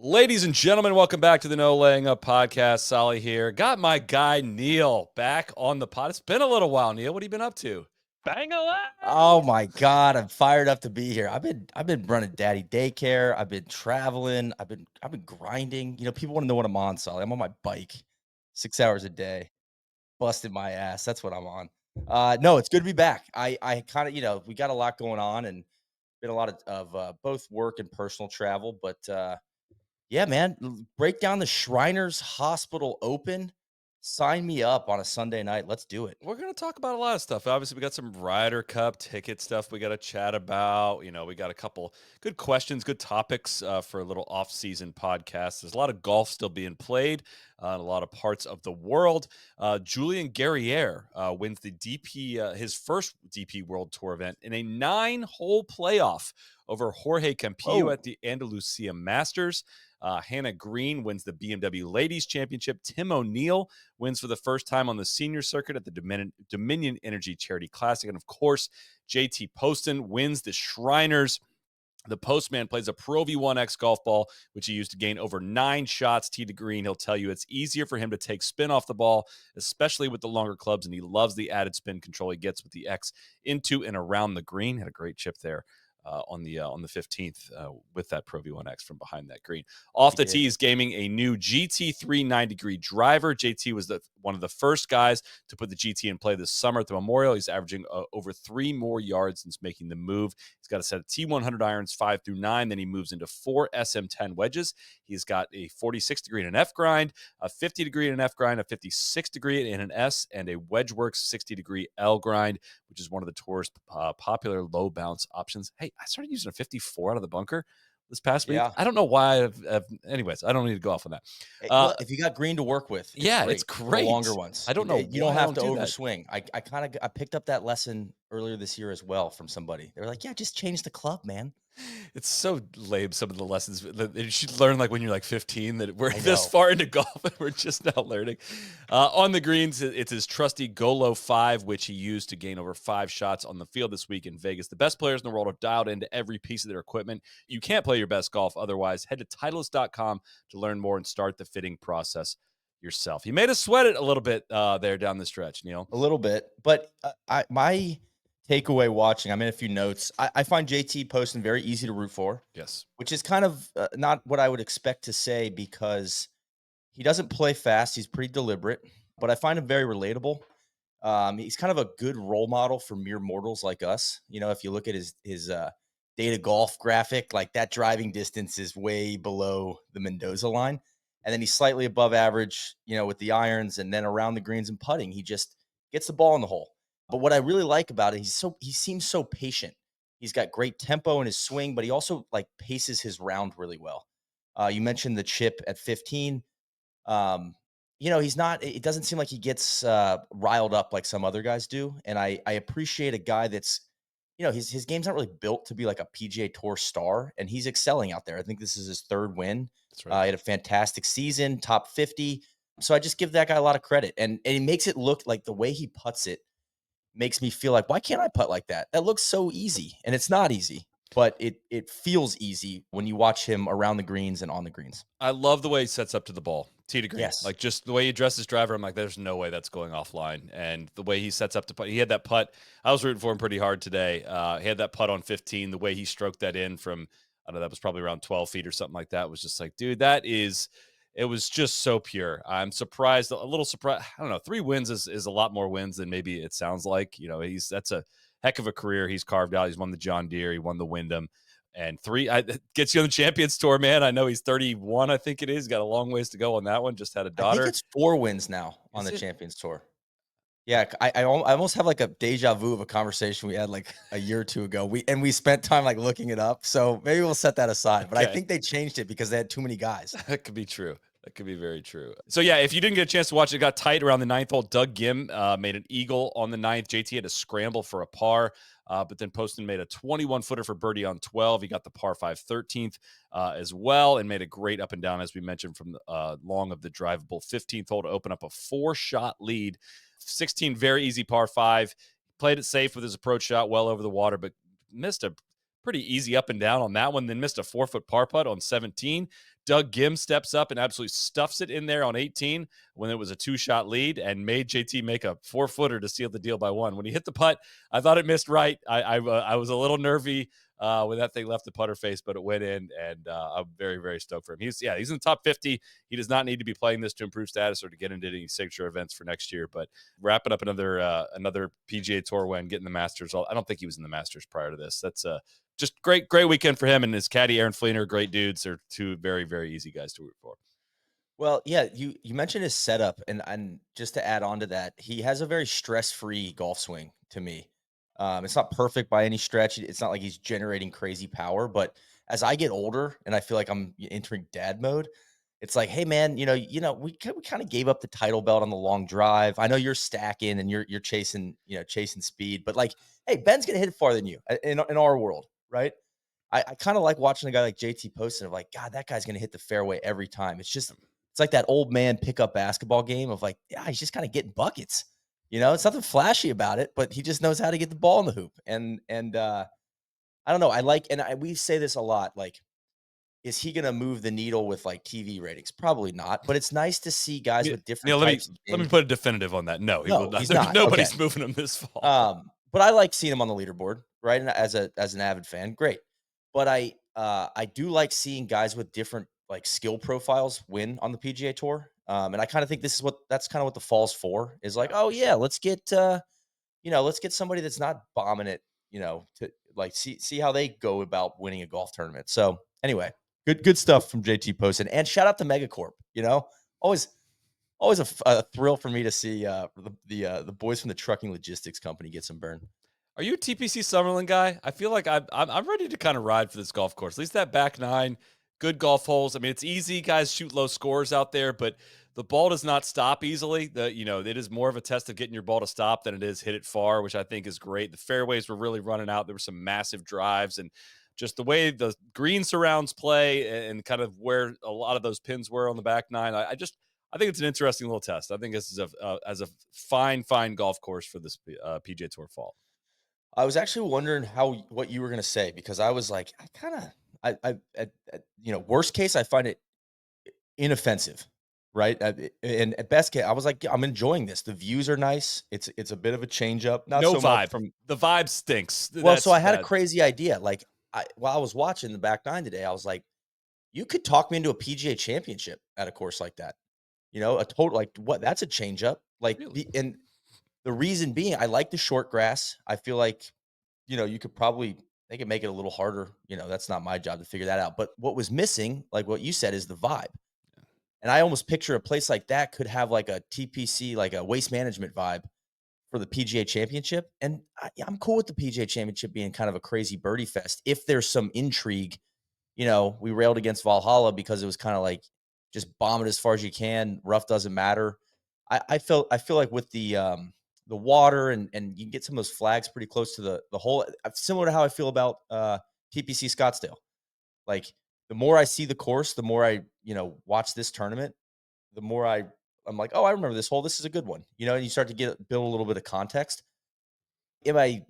Ladies and gentlemen, welcome back to the No Laying Up podcast. Solly here. Got my guy Neil back on the pod. It's been a little while, Neil. What have you been up to? Bang away! Oh my God, I'm fired up to be here. I've been running daddy daycare. I've been traveling. I've been grinding. People want to know what I'm on, Solly. I'm on my bike 6 hours a day, busting my ass. That's what I'm on. No, it's good to be back. I kind of, we got a lot going on and been a lot of both work and personal travel, but yeah, man, break down the Shriners Hospital Open. Sign me up on a Sunday night. Let's do it. We're going to talk about a lot of stuff. Obviously, we got some Ryder Cup ticket stuff we got to chat about. We got a couple good questions, good topics for a little off-season podcast. There's a lot of golf still being played in a lot of parts of the world. Julian Guerriere wins the DP, his first DP World Tour event in a 9-hole playoff over Jorge Campillo at the Andalusia Masters. Hannah Green wins the BMW Ladies Championship. Tim O'Neill wins for the first time on the senior circuit at the Dominion Energy Charity Classic. And of course, JT Poston wins the Shriners. The Postman plays a Pro V1X golf ball, which he used to gain over 9 shots tee to green. He'll tell you it's easier for him to take spin off the ball, especially with the longer clubs, and he loves the added spin control he gets with the X into and around the green. Had a great chip there. On the 15th with that Pro V1X from behind that green. Off the tee, he's gaming a new GT 390-degree driver. JT was one of the first guys to put the GT in play this summer at the Memorial. He's averaging over 3 more yards since making the move. He's got a set of T100 irons 5 through 9. Then he moves into 4 SM10 wedges. He's got a 46-degree in an F grind, a 50-degree in an F grind, a 56-degree in an S, and a WedgeWorks 60-degree L grind, which is one of the tour's popular low bounce options. Hey, I started using a 54 out of the bunker this past week. I don't know why. Anyways, I don't need to go off on that. Look, if you got green to work with, it's great. The longer ones. I don't know. You don't have to overswing. I picked up that lesson earlier this year as well from somebody. They were like, "Yeah, just change the club, man." It's so lame, some of the lessons that you should learn like when you're like 15, that we're this far into golf and we're just now learning. On the greens, it's his trusty Golo 5, which he used to gain over 5 shots on the field this week in Vegas. The best players in the world are dialed into every piece of their equipment. You can't play your best golf otherwise. Head to Titleist.com to learn more and start the fitting process yourself. He made us sweat it a little bit there down the stretch, Neil. A little bit, but my takeaway watching, I made a few notes. I find JT Poston very easy to root for. Yes. Which is kind of not what I would expect to say, because he doesn't play fast. He's pretty deliberate, but I find him very relatable. He's kind of a good role model for mere mortals like us. If you look at his data golf graphic, like that driving distance is way below the Mendoza line. And then he's slightly above average, with the irons, and then around the greens and putting, he just gets the ball in the hole. But what I really like about it, he seems so patient. He's got great tempo in his swing, but he also paces his round really well. You mentioned the chip at 15. He's not. It doesn't seem like he gets riled up like some other guys do. And I appreciate a guy that's, his game's not really built to be like a PGA Tour star, and he's excelling out there. I think this is his 3rd win. That's right. He had a fantastic season, top 50. So I just give that guy a lot of credit, and he makes it look like the way he putts it makes me feel like, why can't I putt like that? That looks so easy, and it's not easy, but it feels easy when you watch him around the greens and on the greens. I love the way he sets up to the ball, tee to green. Yes. Like just the way he addresses driver, I'm like, there's no way that's going offline. And the way he sets up to putt, he had that putt. I was rooting for him pretty hard today. He had that putt on 15. The way he stroked that in from, I don't know, that was probably around 12 feet or something like that. Was just like, dude, it was just so pure. I'm surprised, a little surprised. I don't know. 3 wins is a lot more wins than maybe it sounds like. That's a heck of a career he's carved out. He's won the John Deere, he won the Wyndham, and 3 gets you on the Champions Tour, man. I know he's 31. I think it is. Got a long ways to go on that one. Just had a daughter. I think it's 4 wins now on the Champions Tour. Yeah, I almost have like a deja vu of a conversation we had like a year or 2 ago. We spent time looking it up. So maybe we'll set that aside. But I think they changed it because they had too many guys. That could be true. That could be very true. So, yeah, if you didn't get a chance to watch it, got tight around the 9th hole. Doug Gim made an eagle on the 9th. JT had to scramble for a par, but then Poston made a 21-footer for birdie on 12. He got the par 5 13th as well, and made a great up and down, as we mentioned, from long of the drivable 15th hole to open up a 4-shot lead. 16, very easy par 5. Played it safe with his approach shot well over the water, but missed a pretty easy up and down on that one, then missed a 4-foot par putt on 17 Doug Gim steps up and absolutely stuffs it in there on 18 when it was a 2-shot lead and made JT make a 4-footer to seal the deal by 1. When he hit the putt, I thought it missed right. I was a little nervy when that thing left the putter face, but it went in, and I'm very, very stoked for him. He's in the top 50. He does not need to be playing this to improve status or to get into any signature events for next year. But wrapping up another PGA Tour win, getting the Masters. I don't think he was in the Masters prior to this. That's just great weekend for him, and his caddy Aaron Fleener, great dudes. They're two very, very easy guys to root for. Well, yeah, you mentioned his setup, and just to add on to that, he has a very stress-free golf swing to me. It's not perfect by any stretch. It's not like he's generating crazy power, but as I get older and I feel like I'm entering dad mode, it's like, hey man, we kind of gave up the title belt on the long drive. I know you're stacking and you're chasing, chasing speed, but like, hey, Ben's gonna hit it farther than you in our world, right? I kind of like watching a guy like JT Poston of like, God, that guy's gonna hit the fairway every time. It's like that old man pickup basketball game of like, yeah, he's just kind of getting buckets. It's nothing flashy about it, but he just knows how to get the ball in the hoop. And I don't know. We say this a lot. Like, is he going to move the needle with like TV ratings? Probably not. But it's nice to see guys with different Neil, types of let me game. put a definitive on that. No, he will No, not. he's not. Okay. Nobody's moving him this fall. But I like seeing him on the leaderboard, right? And as an avid fan, great. But I do like seeing guys with different like skill profiles win on the PGA Tour. And I kind of think that's kind of what the fall's for is like, oh yeah, let's get somebody that's not bombing it, to like see how they go about winning a golf tournament. So anyway, good stuff from JT Poston, and shout out to Megacorp. Always a thrill for me to see the boys from the trucking logistics company get some burn. Are you a TPC Summerlin guy? I feel like I'm ready to kind of ride for this golf course. At least that back nine, good golf holes. I mean, it's easy. Guys shoot low scores out there, but the ball does not stop easily. It is more of a test of getting your ball to stop than it is hit it far, which I think is great. The fairways were really running out. There were some massive drives, and just the way the green surrounds play and kind of where a lot of those pins were on the back nine. I think it's an interesting little test. I think this is as a fine golf course for this PGA Tour fall. I was actually wondering what you were gonna say because I was like, worst case, I find it inoffensive, right? And at best case, I was like, yeah, I'm enjoying this. The views are nice. It's a bit of a change up. Not No so much vibe. from The vibe stinks. well. So I had a crazy idea. Like while I was watching the back nine today, I was like, you could talk me into a PGA championship at a course like that. A total like what? That's a change up. Like Really? and the reason being, I like the short grass. I feel like you could probably they could make it a little harder. That's not my job to figure that out. But what was missing, like what you said, is the vibe. And I almost picture a place like that could have like a TPC, like a waste management vibe for the PGA Championship. And I'm cool with the PGA Championship being kind of a crazy birdie fest if there's some intrigue. We railed against Valhalla because it was kind of like just bomb it as far as you can. Rough doesn't matter. I feel like with the water and you can get some of those flags pretty close to the hole. Similar to how I feel about TPC Scottsdale. Like the more I see the course, the more I watch this tournament, the more I'm like, oh, I remember this hole. This is a good one. And you start to build a little bit of context. Am I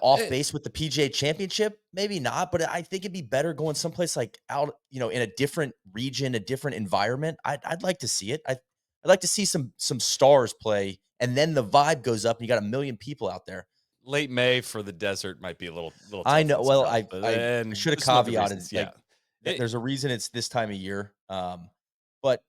off Eh, base with the PGA Championship? Maybe not, but I think it'd be better going someplace like out, in a different region, a different environment. I'd like to see it. I'd like to see some stars play, and then the vibe goes up, and you got a million people out there. Late May for the desert might be a little I tough know. on some Well, golf, I and should have just some other caveated reasons. Yeah. like It, there's a reason it's this time of year. But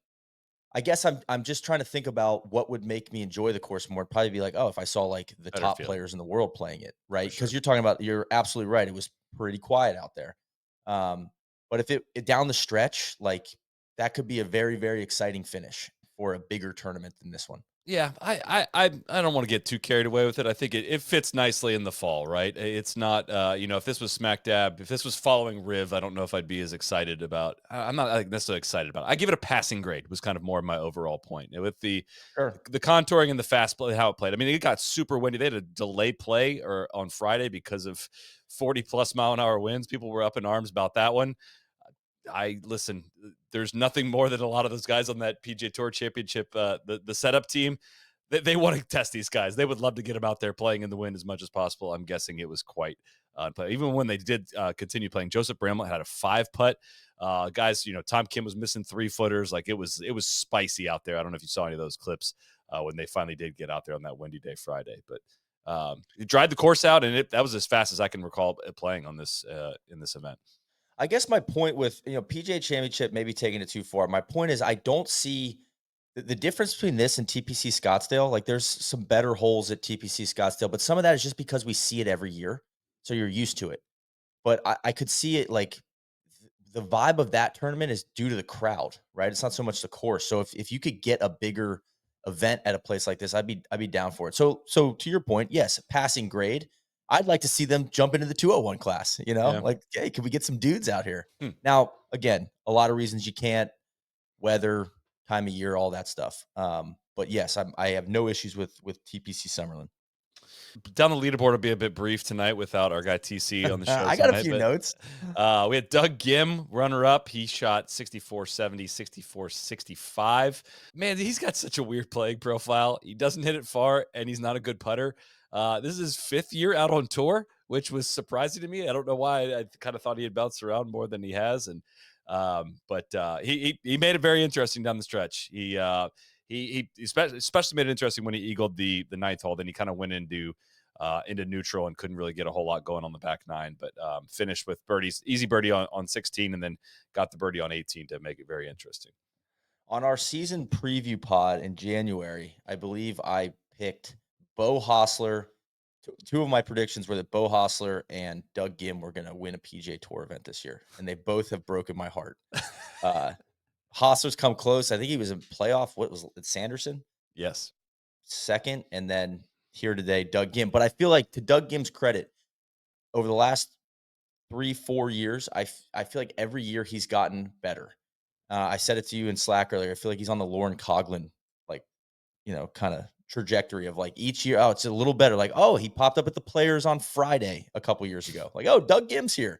I guess I'm just trying to think about what would make me enjoy the course more. Probably be like, oh, if I saw like the better top feeling players in the world playing it, for right? Because sure. you're absolutely right. It was pretty quiet out there. But if it down the stretch, like that could be a very, very exciting finish for a bigger tournament than this one. Yeah, I don't want to get too carried away with it. I think it fits nicely in the fall, right? It's not, if this was smack dab, if this was following Riv, I don't know if I'd be as excited about. I'm not like, necessarily excited about it. I give it a passing grade. Was kind of more my overall point with Sure. the contouring and the fast play, how it played. I mean, it got super windy. They had a delay play or on Friday because of 40+ mile an hour winds. People were up in arms about that one. I listen. There's nothing more than a lot of those guys on that PGA Tour Championship, the setup team. They want to test these guys. They would love to get them out there playing in the wind as much as possible. I'm guessing it was quite Even when they did continue playing, Joseph Bramlett had a 5-putt. Guys, Tom Kim was missing 3-footers. Like it was spicy out there. I don't know if you saw any of those clips when they finally did get out there on that windy day Friday, but he dried the course out, and that was as fast as I can recall it playing on this in this event. I guess my point with, PGA Championship maybe taking it too far. My point is I don't see the difference between this and TPC Scottsdale. Like there's some better holes at TPC Scottsdale, but some of that is just because we see it every year, so you're used to it. But I could see it like the vibe of that tournament is due to the crowd, right? It's not so much the course. So if you could get a bigger event at a place like this, I'd be down for it. So to your point, yes, passing grade. I'd like to see them jump into the 201 class, Yeah. like, hey, can we get some dudes out here? Hmm. Now, again, a lot of reasons you can't, weather, time of year, all that stuff. But yes, I have no issues with TPC Summerlin. Down the leaderboard will be a bit brief tonight without our guy TC on the show I got a tonight, few but notes. we had Doug Gim, runner-up. He shot 64-70, 64-65. Man, he's got such a weird playing profile. He doesn't hit it far, and he's not a good putter. This is his 5th year out on tour, which was surprising to me. I don't know why. I kind of thought he had bounced around more than he has, and but he made it very interesting down the stretch. He especially made it interesting when he eagled the 9th hole. Then he kind of went into neutral and couldn't really get a whole lot going on the back 9, but finished with easy birdie on 16, and then got the birdie on 18 to make it very interesting. On our season preview pod in January, I believe I picked Bo Hostler. Two of my predictions were that Bo Hostler and Doug Gim were going to win a PGA Tour event this year, and they both have broken my heart. Hostler's come close. I think he was in playoff. What was it, Sanderson? Yes. Second, and then here today, Doug Gim. But I feel like, to Doug Gim's credit, over the last 3-4 years, I feel like every year he's gotten better. I said it to you in Slack earlier. I feel like he's on the Lauren Coughlin, like, kind of trajectory of like each year. Oh, it's a little better. Like, oh, he popped up at the Players on Friday a couple years ago. Like, oh, Doug Gim's here,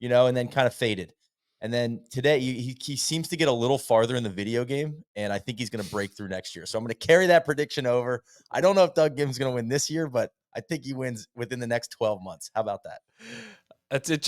and then kind of faded. And then today he seems to get a little farther in the video game, and I think he's going to break through next year. So I'm going to carry that prediction over. I don't know if Doug Gim's going to win this year, but I think he wins within the next 12 months. How about that? That's it.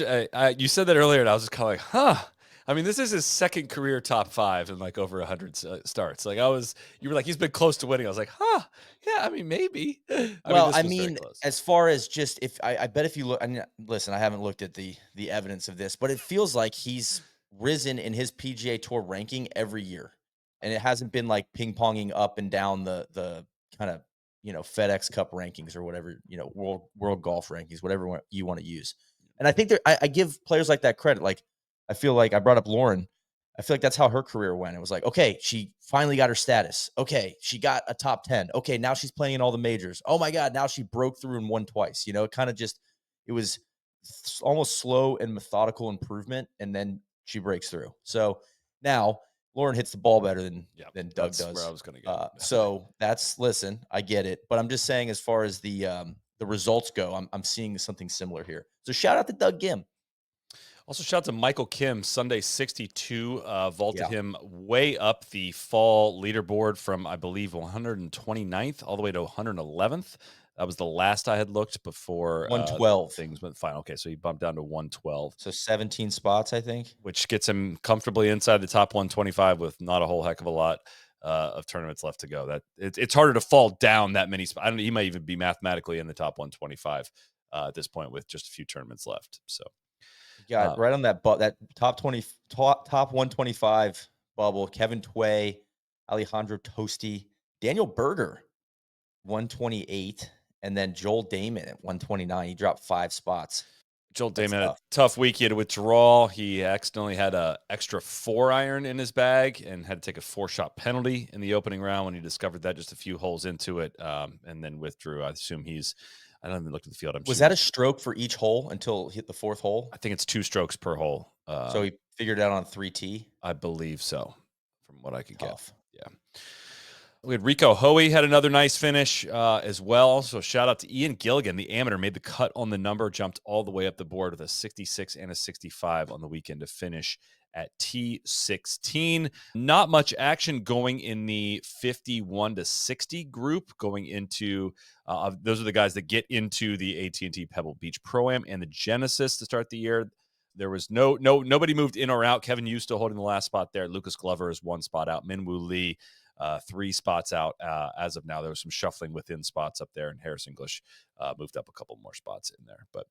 You said that earlier, and I was just kind of like, huh. I mean, this is his second career top 5 and like over 100 starts. Like you were like, he's been close to winning. I was like, huh, yeah. I mean, maybe. I mean, as far as just I bet if you look, listen, I haven't looked at the evidence of this, but it feels like he's risen in his PGA Tour ranking every year, and it hasn't been like ping ponging up and down the kind of FedEx Cup rankings or whatever, world golf rankings, whatever you want to use. And I think I give players like that credit. Like, I feel like I brought up Lauren. I feel like that's how her career went. It was like, okay, she finally got her status. Okay, she got a top 10. Okay, now she's playing in all the majors. Oh my God, now she broke through and won twice. It kind of it was almost slow and methodical improvement, and then she breaks through. So now Lauren hits the ball better than Doug does. Where I was going to go. So listen, I get it, but I'm just saying, as far as the results go, I'm seeing something similar here. So shout out to Doug Gim. Also, shout out to Michael Kim, Sunday 62, vaulted him way up the fall leaderboard from, I believe, 129th all the way to 111th. That was the last I had looked before 112 things went final. Okay, so he bumped down to 112. So 17 spots, I think. Which gets him comfortably inside the top 125 with not a whole heck of a lot of tournaments left to go. It's harder to fall down that many spots. I don't know, he might even be mathematically in the top 125 at this point with just a few tournaments left. So got right on that top 20, top 125 bubble. Kevin Tway, Alejandro Tosti, Daniel Berger, 128, and then Joel Damon at 129. He dropped 5 spots. Joel Damon had a tough week. He had a withdrawal. He accidentally had an extra 4-iron in his bag and had to take a 4-shot penalty in the opening round when he discovered that just a few holes into it, and then withdrew. I assume I don't even look at the field. Was that a stroke for each hole until hit the 4th hole? I think it's 2 strokes per hole. So he figured it out on 3T? I believe so, from what I could get. Yeah. We had Rico Hoey had another nice finish as well. So shout out to Ian Gilligan, the amateur, made the cut on the number, jumped all the way up the board with a 66 and a 65 on the weekend to finish at T16. Not much action going in the 51 to 60 group going into those are the guys that get into the AT&T Pebble Beach Pro-Am and the Genesis to start the year. There was nobody moved in or out. Kevin Yu still holding the last spot there. Lucas Glover is 1 spot out. Minwoo Lee 3 spots out as of now. There was some shuffling within spots up there, and Harris English moved up a couple more spots in there. But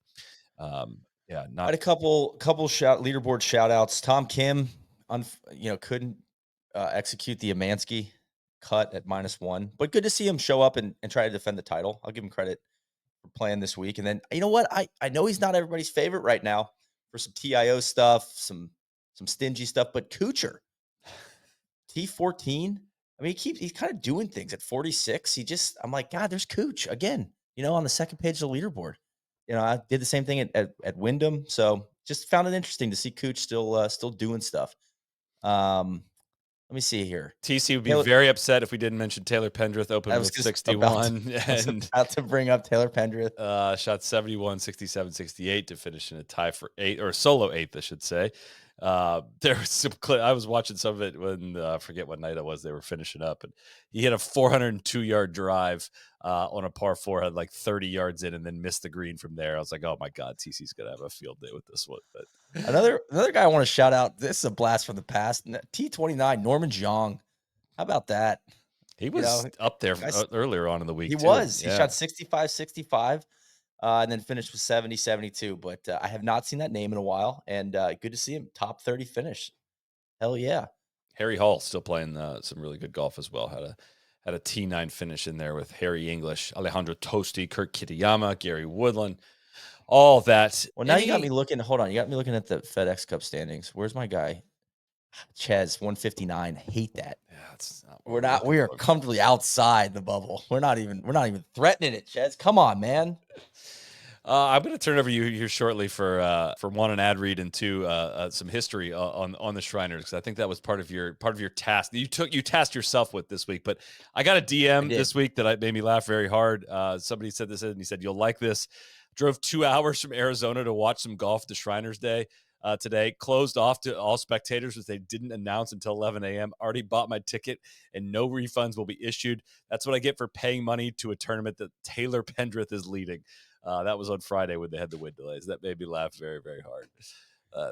yeah, I had a couple leaderboard shout outs. Tom Kim, couldn't execute the Amansky cut at -1, but good to see him show up and try to defend the title. I'll give him credit for playing this week. And then, you know what? I know he's not everybody's favorite right now for some TIO stuff, some stingy stuff, but Kuchar, T14. I mean, he's kind of doing things at 46. I'm like, God, there's Cooch again, on the second page of the leaderboard. I did the same thing at Wyndham. So just found it interesting to see Cooch still doing stuff. Let me see here. TC would be very upset if we didn't mention Taylor Pendrith opened with 61 and about to bring up Taylor Pendrith. Shot 71, 67, 68 to finish in a tie for 8th, or solo 8th, I should say. There was some I was watching some of it when I forget what night it was they were finishing up, and he hit a 402-yard drive on a par 4, had like 30 yards in, and then missed the green from there. I was like, oh my God, TC's gonna have a field day with this one. But another guy I want to shout out. This is a blast from the past. T29, Norman Zhang. How about that? He was up there earlier on in the week. He was. Yeah. He shot 65, 65. And then finished with 70, 72. But I have not seen that name in a while. And good to see him. Top 30 finish. Hell yeah. Harry Hall still playing some really good golf as well. Had a T9 finish in there with Harry English, Alejandro Tosti, Kurt Kitayama, Gary Woodland, all that. Well, now you got me looking. Hold on. You got me looking at the FedEx Cup standings. Where's my guy? Ches, 159. Hate that. Yeah, we are comfortably outside the bubble. We're not even threatening it, Ches. Come on, man. I'm going to turn over you here shortly for one, an ad read, and two, some history on the Shriners, because I think that was part of your task that you tasked yourself with this week. But I got a DM this week that made me laugh very hard. Somebody said this, and he said, "You'll like this." Drove 2 hours from Arizona to watch some golf to Shriners Day today. Closed off to all spectators, which they didn't announce until 11 a.m. Already bought my ticket, and no refunds will be issued. That's what I get for paying money to a tournament that Taylor Pendrith is leading. That was on Friday when they had the wind delays. That made me laugh very, very hard.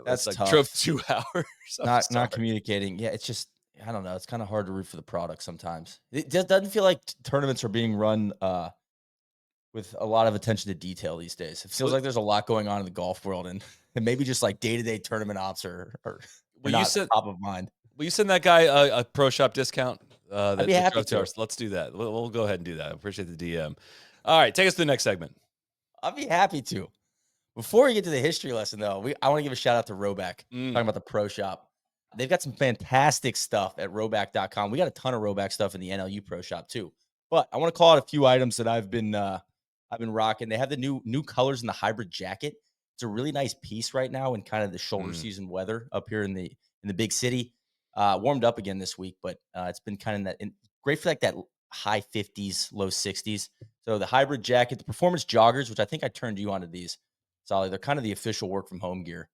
That's like tough. Drove 2 hours. Not communicating. Yeah, it's just, I don't know. It's kind of hard to root for the product sometimes. It just doesn't feel like tournaments are being run with a lot of attention to detail these days. It feels like there's a lot going on in the golf world, and maybe just like day-to-day tournament ops are not top of mind. Will you send that guy a pro shop discount? I'd be happy to. Let's do that. We'll go ahead and do that. I appreciate the DM. All right, take us to the next segment. I'll be happy to. Before we get to the history lesson, though, I want to give a shout out to Roback, talking about the pro shop. They've got some fantastic stuff at Roback.com. We got a ton of Roback stuff in the NLU pro shop too. But I want to call out a few items that I've been rocking. They have the new colors in the hybrid jacket. It's a really nice piece right now in kind of the shoulder season weather up here in the big city. Warmed up again this week, but it's been kind of great for like that high 50s, low 60s. So the hybrid jacket, the performance joggers, which I think I turned you onto these, Solly. They're kind of the official work from home gear.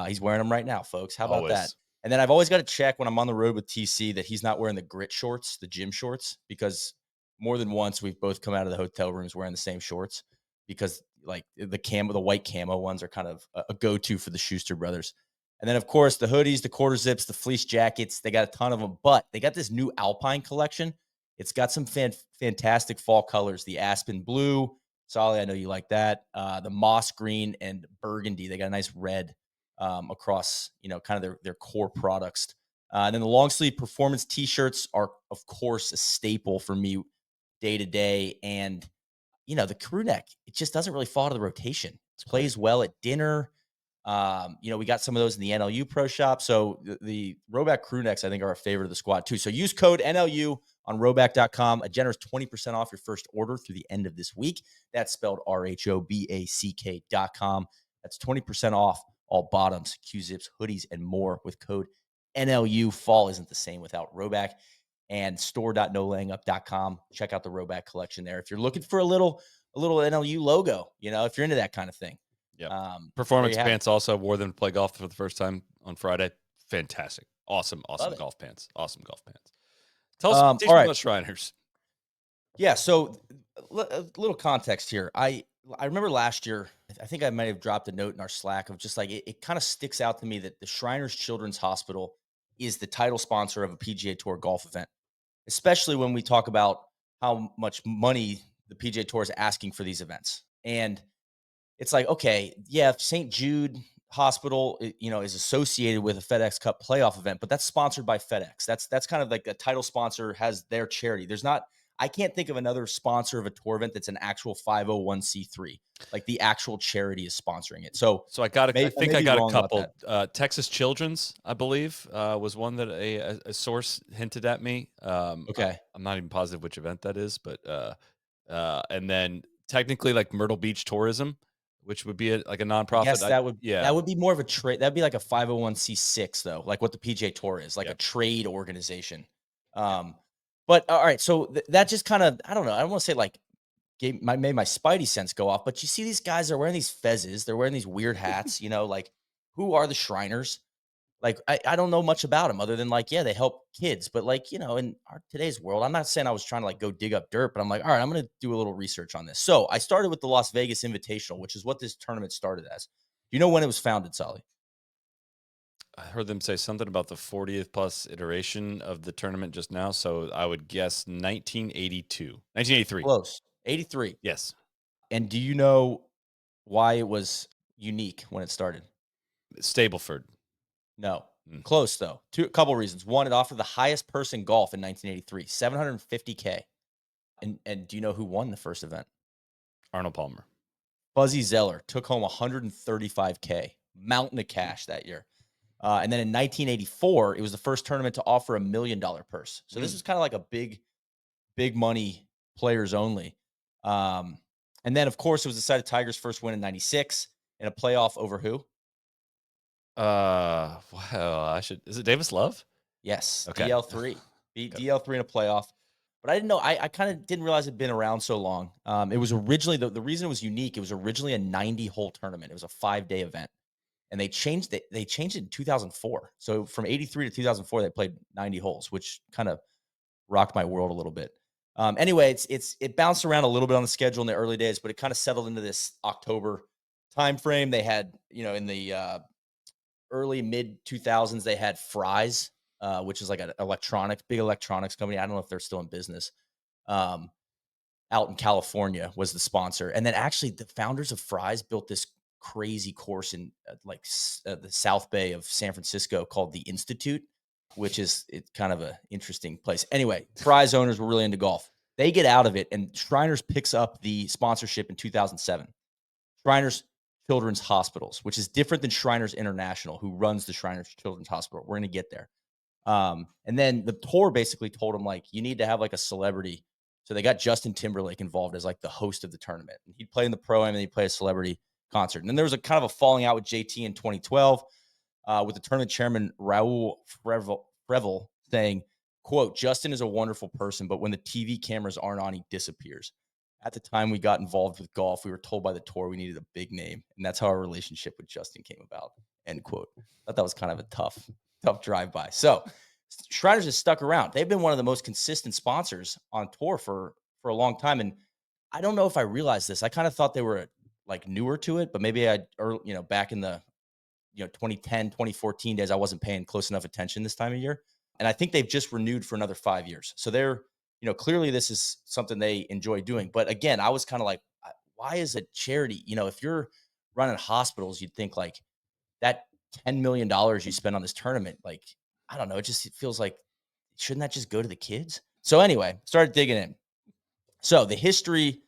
He's wearing them right now, folks. How about that? And then I've always got to check when I'm on the road with TC that he's not wearing the grit shorts, the gym shorts, because more than once we've both come out of the hotel rooms wearing the same shorts, because like the white camo ones are kind of a go-to for the Schuster brothers. And then of course the hoodies, the quarter zips, the fleece jackets, they got a ton of them, but they got this new Alpine collection. It's got some fantastic fall colors, the aspen blue, Solly, I know you like that. The moss green and burgundy. They got a nice red across, kind of their core products. And then the long sleeve performance t-shirts are, of course, a staple for me day to day. And, the crew neck, it just doesn't really fall to the rotation. It plays well at dinner. We got some of those in the NLU pro shop. So the Roback crew necks, I think, are a favorite of the squad too. So use code NLU on Roback.com, a generous 20% off your first order through the end of this week. That's spelled RHOBACK.com. That's 20% off all bottoms, Q-zips, hoodies, and more with code NLU. Fall isn't the same without Roback. And store.nolayingup.com. Check out the Roback collection there. If you're looking for a little NLU logo, if you're into that kind of thing. Yeah. Performance pants also wore them to play golf for the first time on Friday. Fantastic. Awesome, Love awesome it. golf pants. Awesome golf pants. Teach All me right. about Shriners. Yeah, so a little context here. I remember last year, I think I might have dropped a note in our Slack of just like it kind of sticks out to me that the Shriners Children's Hospital is the title sponsor of a PGA Tour golf event, especially when we talk about how much money the PGA Tour is asking for these events. And it's like, okay, yeah, if St. Jude Hospital, is associated with a FedEx Cup playoff event, but that's sponsored by FedEx. That's kind of like a title sponsor has their charity. There's not, I can't think of another sponsor of a tour event that's an actual 501c3. Like the actual charity is sponsoring it. So So I I think may I be got a wrong about that. couple. Texas Children's, I believe, was one that a source hinted at me. Okay. I'm not even positive which event that is, but and then technically like Myrtle Beach Tourism, which would be like a I nonprofit. guess I that yeah, would be more of a trade. That'd be like a 501c6 though, like what the PGA Tour is, like a yep, trade organization. yep. Um, but all right, so that just kind of, I don't know. I don't want to say like made my spidey sense go off, but you see these guys are wearing these fezzes, they're wearing these weird hats, like who are the Shriners? Like I don't know much about them other than like, yeah, they help kids. But like, in our today's world, I'm not saying I was trying to like go dig up dirt, but I'm like, all right, I'm gonna do a little research on this. So I started with the Las Vegas Invitational, which is what this tournament started as. Do you know when it was founded, Solly? I heard them say something about the 40th plus iteration of the tournament just now, so I would guess 1982, 1983. Close. 83. Yes, And do you know why it was unique when it started? Stableford. No. Mm. Close though. A couple reasons. One, it offered the highest purse in golf in 1983, 750K. And do you know who won the first event? Arnold Palmer. Fuzzy Zeller took home 135K, mountain of cash that year. And then in 1984, it was the first tournament to offer $1 million purse. So this Mm. was kind of like a big money players only. And then of course it was decided Tiger's first win in '96 in a playoff over who? Well, I should. Is it Davis Love? Yes, Okay. DL3. Beat Got it. DL3 in a playoff. But I didn't know. I kind of didn't realize it'd been around so long. It was originally the reason it was unique. It was originally a 90-hole tournament. It was a 5-day event, and they changed it. They changed it in 2004. So from '83 to 2004, they played 90 holes, which kind of rocked my world a little bit. Anyway, it bounced around a little bit on the schedule in the early days, but it kind of settled into this October time frame. They had, in the early mid 2000s, they had Fry's, which is like an big electronics company. I don't know if they're still in business. Um, Out in California was the sponsor, and then actually the founders of Fry's built this crazy course in the South Bay of San Francisco called the Institute, which is it's kind of a interesting place. Anyway, Fry's owners were really into golf. They get out of it, and Shriners picks up the sponsorship in 2007. Shriners Children's Hospitals, which is different than Shriners International, who runs the Shriners Children's Hospital. We're going to get there. And then the tour basically told them like, you need to have like a celebrity. So they got Justin Timberlake involved as like the host of the tournament. And he'd play in the pro am and he'd play a celebrity concert. And then there was a kind of a falling out with JT in 2012, with the tournament chairman Raul Frevel saying, "quote Justin is a wonderful person, but when the TV cameras aren't on, he disappears." At the time we got involved with golf, we were told by the tour we needed a big name, and that's how our relationship with Justin came about. End quote. I thought that was kind of a tough drive by. So Shriners has stuck around. They've been one of the most consistent sponsors on tour for a long time, and I don't know if I realized this. I kind of thought they were like newer to it, but maybe back in the 2010, 2014 days, I wasn't paying close enough attention this time of year. And I think they've just renewed for another 5 years. So they're, clearly this is something they enjoy doing. But again, I was kind of like, why is a charity? If you're running hospitals, you'd think like that $10 million you spend on this tournament, like, I don't know, it feels like, shouldn't that just go to the kids? So anyway, started digging in. So the history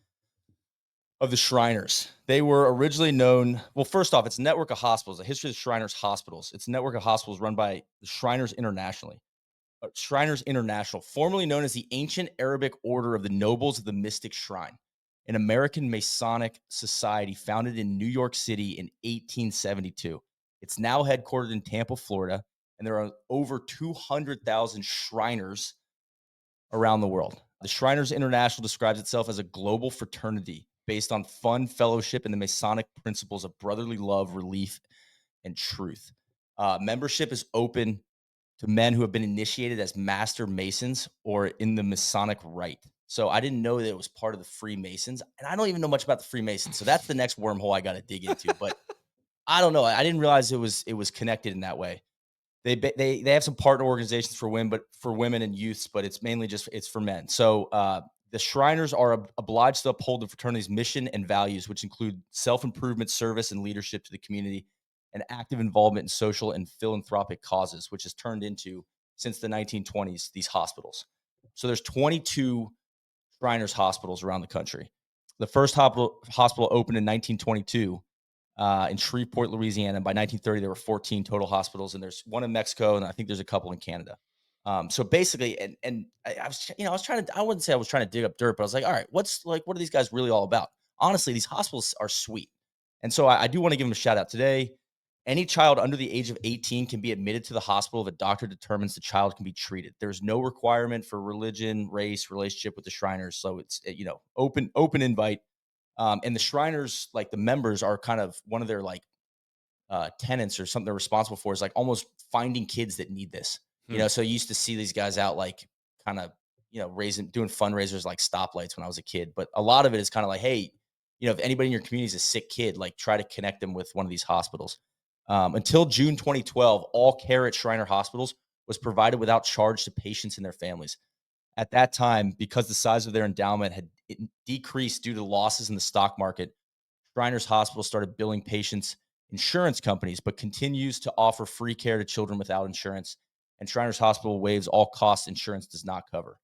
of the Shriners. They were originally known, well, first off, it's a network of hospitals, the history of the Shriners hospitals. It's a network of hospitals run by the Shriners Internationally. Shriners International, formerly known as the Ancient Arabic Order of the Nobles of the Mystic Shrine, an American Masonic society founded in New York City in 1872. It's now headquartered in Tampa, Florida, and there are over 200,000 Shriners around the world. The Shriners International describes itself as a global fraternity based on fun, fellowship, and the Masonic principles of brotherly love, relief, and truth. Membership is open to men who have been initiated as master masons or in the Masonic rite. So I didn't know that it was part of the Freemasons, and I don't even know much about the Freemasons. So that's the next wormhole I got to dig into. But I don't know. I didn't realize it was connected in that way. They have some partner organizations for women, but for women and youths, but it's mainly just it's for men. So the Shriners are obliged to uphold the fraternity's mission and values, which include self-improvement, service, and leadership to the community, and active involvement in social and philanthropic causes, which has turned into since the 1920s these hospitals. So there's 22 Shriners hospitals around the country. The first hospital opened in 1922 in Shreveport, Louisiana. By 1930, there were 14 total hospitals, and there's one in Mexico, and I think there's a couple in Canada. So basically, and I was, I was trying to, I wouldn't say I was trying to dig up dirt, but I was like, all right, what are these guys really all about? Honestly, these hospitals are sweet, and so I do want to give them a shout out today. Any child under the age of 18 can be admitted to the hospital if a doctor determines the child can be treated. There's no requirement for religion, race, relationship with the Shriners, so it's open invite. And the Shriners, like the members, are kind of one of their like tenants or something they're responsible for is like almost finding kids that need this. Hmm. So you used to see these guys out like kind of raising doing fundraisers like stoplights when I was a kid. But a lot of it is kind of like, hey, if anybody in your community is a sick kid, like try to connect them with one of these hospitals. Until June 2012, all care at Shriner hospitals was provided without charge to patients and their families. At that time, because the size of their endowment had decreased due to losses in the stock market, Shriners Hospital started billing patients insurance companies, but continues to offer free care to children without insurance. And Shriners Hospital waives all costs insurance does not cover.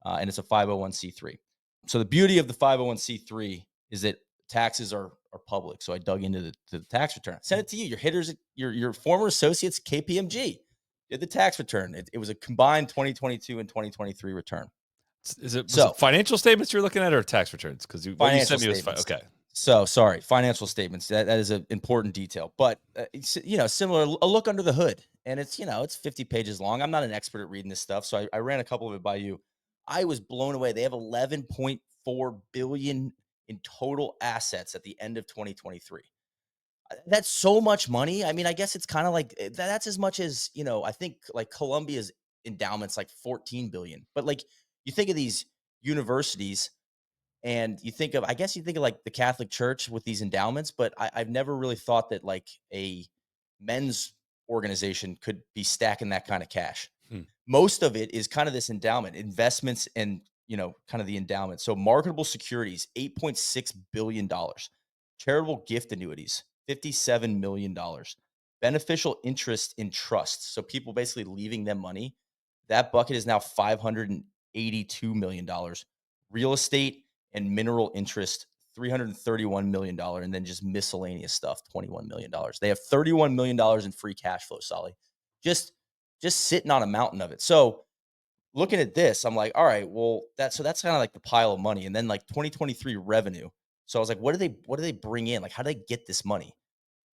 And it's a 501c3. So the beauty of the 501c3 is that taxes are public. So I dug into the tax return. Send it to you. Your hitters, your former associates, KPMG, did the tax return. It was a combined 2022 and 2023 return. Was it So financial statements you're looking at or tax returns? Because what you financial sent me was statements. okay. So sorry, financial statements. That is an important detail, but it's, similar. A look under the hood, and it's 50 pages long. I'm not an expert at reading this stuff, so I ran a couple of it by you. I was blown away. They have 11.4 billion in total assets at the end of 2023. That's so much money. I mean, I guess it's kind of like that's as much as I think like Columbia's endowments like 14 billion, but like you think of these universities and I guess you think of like the Catholic Church with these endowments, but I've never really thought that like a men's organization could be stacking that kind of cash. Hmm. Most of it is kind of this endowment, investments, and kind of the endowment. So marketable securities, $8.6 billion, charitable gift annuities, $57 million, beneficial interest in trusts. So people basically leaving them money. That bucket is now $582 million. Real estate and mineral interest, $331 million, and then just miscellaneous stuff, $21 million. They have $31 million in free cash flow, Solly. Just sitting on a mountain of it. So looking at this, I'm like, all right, well, that's kind of like the pile of money. And then like 2023 revenue. So I was like, what do they bring in? Like, how do they get this money?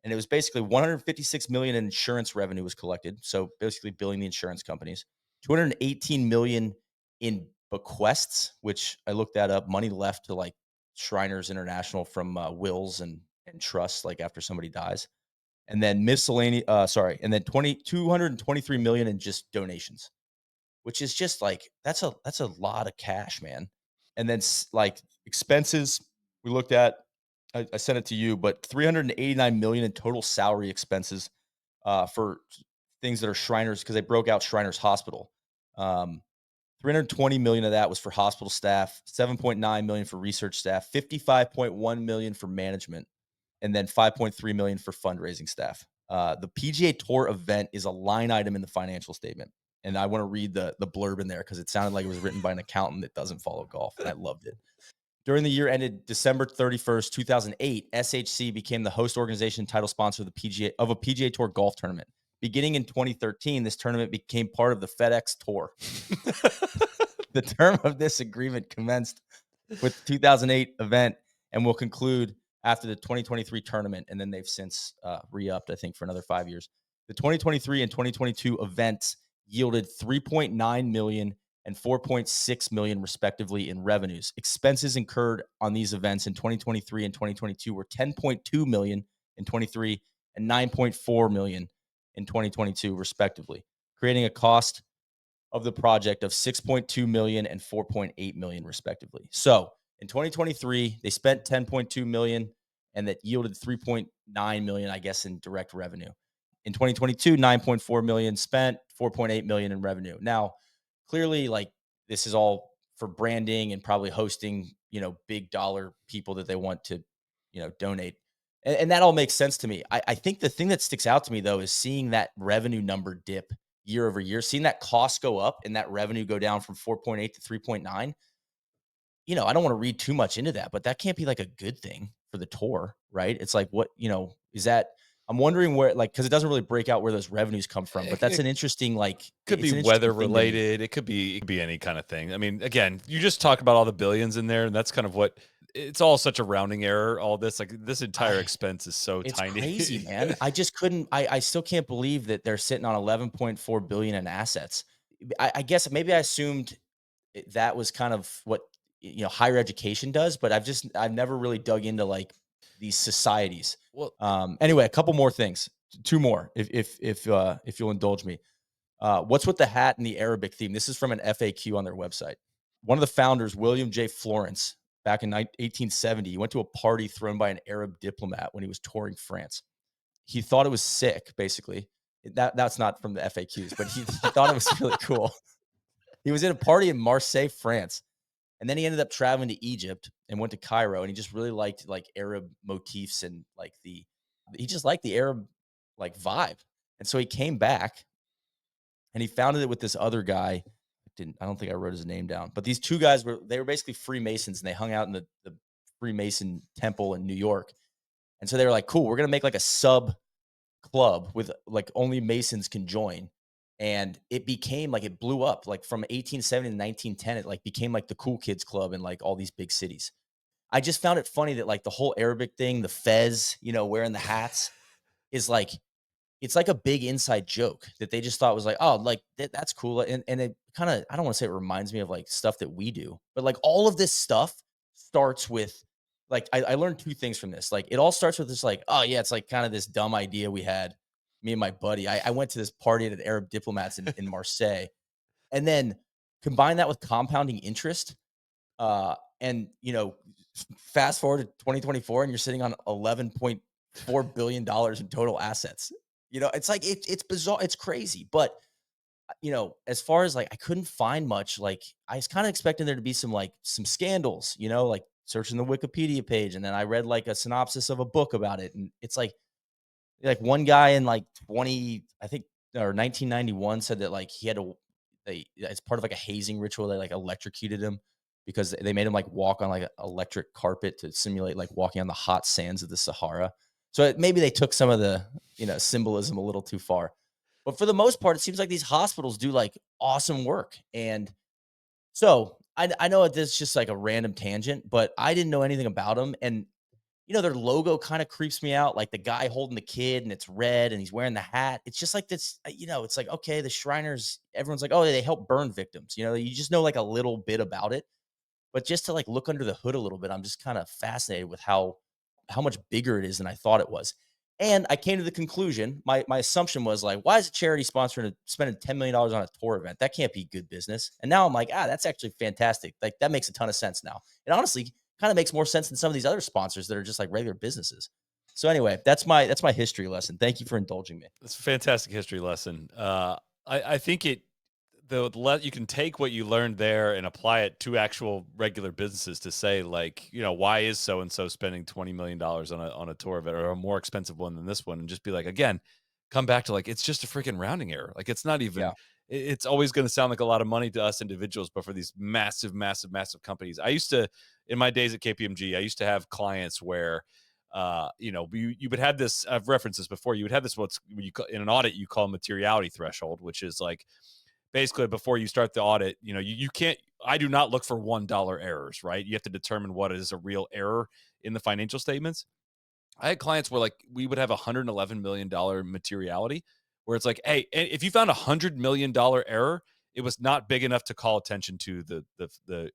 And it was basically 156 million in insurance revenue was collected. So basically billing the insurance companies, 218 million in bequests, which I looked that up, money left to like Shriners International from wills and trusts, like after somebody dies. And then miscellaneous, and then 223 million in just donations, which is just like that's a lot of cash, man. And then like expenses we looked at, I sent it to you, but 389 million in total salary expenses for things that are Shriners because they broke out Shriners Hospital. 320 million of that was for hospital staff, 7.9 million for research staff, 55.1 million for management, and then 5.3 million for fundraising staff. The PGA Tour event is a line item in the financial statement, and I want to read the blurb in there because it sounded like it was written by an accountant that doesn't follow golf, and I loved it. During the year ended December 31st, 2008, SHC became the host organization title sponsor of a PGA Tour golf tournament. Beginning in 2013, this tournament became part of the FedEx Tour. The term of this agreement commenced with the 2008 event and will conclude after the 2023 tournament. And then they've since re-upped, I think, for another 5 years. The 2023 and 2022 events yielded 3.9 million and 4.6 million respectively in revenues. Expenses incurred on these events in 2023 and 2022 were 10.2 million in 23 and 9.4 million in 2022, respectively, creating a cost of the project of 6.2 million and 4.8 million, respectively. So in 2023, they spent 10.2 million, and that yielded 3.9 million, I guess, in direct revenue. In 2022, 9.4 million spent, 4.8 million in revenue. Now, clearly, like, this is all for branding and probably hosting, big dollar people that they want to, donate. And that all makes sense to me. I think the thing that sticks out to me, though, is seeing that revenue number dip year over year, seeing that cost go up and that revenue go down from 4.8 to 3.9. I don't want to read too much into that, but that can't be like a good thing for the tour, right? It's like, what, is that? I'm wondering where, like, because it doesn't really break out where those revenues come from, but that's It an interesting, like, could be it's an interesting weather thing to me. related. It could be any kind of thing. I mean, again, you just talk about all the billions in there, and that's kind of what it's all such a rounding error. All this, like this entire I, expense is so it's tiny. crazy, man. I just couldn't, I still can't believe that they're sitting on 11.4 billion in assets. I guess maybe I assumed that was kind of what higher education does, but I've never really dug into like these societies. Well, Anyway, a couple more things, two more, if you'll indulge me. What's with the hat and the Arabic theme? This is from an FAQ on their website. One of the founders, William J. Florence, back in 1870, he went to a party thrown by an Arab diplomat when he was touring France. He thought it was sick, basically. That's not from the FAQs, but he thought it was really cool. He was at a party in Marseille, France, and then he ended up traveling to Egypt and went to Cairo, and he just really liked like Arab motifs and like he just liked the Arab like vibe. And so he came back and he founded it with this other guy. I don't think I wrote his name down, but these two guys were basically Freemasons, and they hung out in the Freemason temple in New York. And so they were like, cool, we're gonna make like a sub club with like only Masons can join. And it became like, it blew up like from 1870 to 1910. It like became like the cool kids club in like all these big cities. I just found it funny that like the whole Arabic thing, the fez, wearing the hats, is like, it's like a big inside joke that they just thought was like, oh, like that's cool. And it kind of, I don't want to say it reminds me of like stuff that we do, but like all of this stuff starts with, like, I learned two things from this. Like, it all starts with this, like, oh yeah, it's like kind of this dumb idea we had, me and my buddy. I went to this party at Arab diplomats in Marseille, and then combine that with compounding interest. And fast forward to 2024, and you're sitting on $11.4 billion in total assets. It's like it's bizarre, it's crazy. But as far as like, I couldn't find much. Like, I was kind of expecting there to be some scandals, like searching the Wikipedia page, and then I read like a synopsis of a book about it, and it's like one guy in like 20, I think, or 1991 said that like he had to, it's part of like a hazing ritual. They like electrocuted him because they made him like walk on like an electric carpet to simulate like walking on the hot sands of the Sahara. So maybe they took some of the, symbolism a little too far. But for the most part, it seems like these hospitals do like awesome work. And so I know this is just like a random tangent, but I didn't know anything about them. And their logo kind of creeps me out, like the guy holding the kid and it's red and he's wearing the hat. It's just like this, it's like, okay, the Shriners, everyone's like, oh, they help burn victims. You just know like a little bit about it, but just to like look under the hood a little bit, I'm just kind of fascinated with how much bigger it is than I thought it was. And I came to the conclusion, my assumption was like, why is a charity spending $10 million on a tour event? That can't be good business. And now I'm like, that's actually fantastic. Like, that makes a ton of sense now. It honestly kind of makes more sense than some of these other sponsors that are just like regular businesses. So anyway, that's my history lesson. Thank you for indulging me. It's a fantastic history lesson. I think you can take what you learned there and apply it to actual regular businesses to say, like, why is so and so spending $20 million on a tour event, or a more expensive one than this one, and just be like, again, come back to like, it's just a freaking rounding error. Like, it's not even. Yeah. It's always going to sound like a lot of money to us individuals, but for these massive, massive, massive companies, I used to, in my days at KPMG, I used to have clients where you would have this. I've referenced this before. You would have this, in an audit you call materiality threshold, which is like basically before you start the audit, you can't. I do not look for $1 errors, right? You have to determine what is a real error in the financial statements. I had clients where like we would have $111 million materiality, where it's like, hey, if you found $100 million error, it was not big enough to call attention to the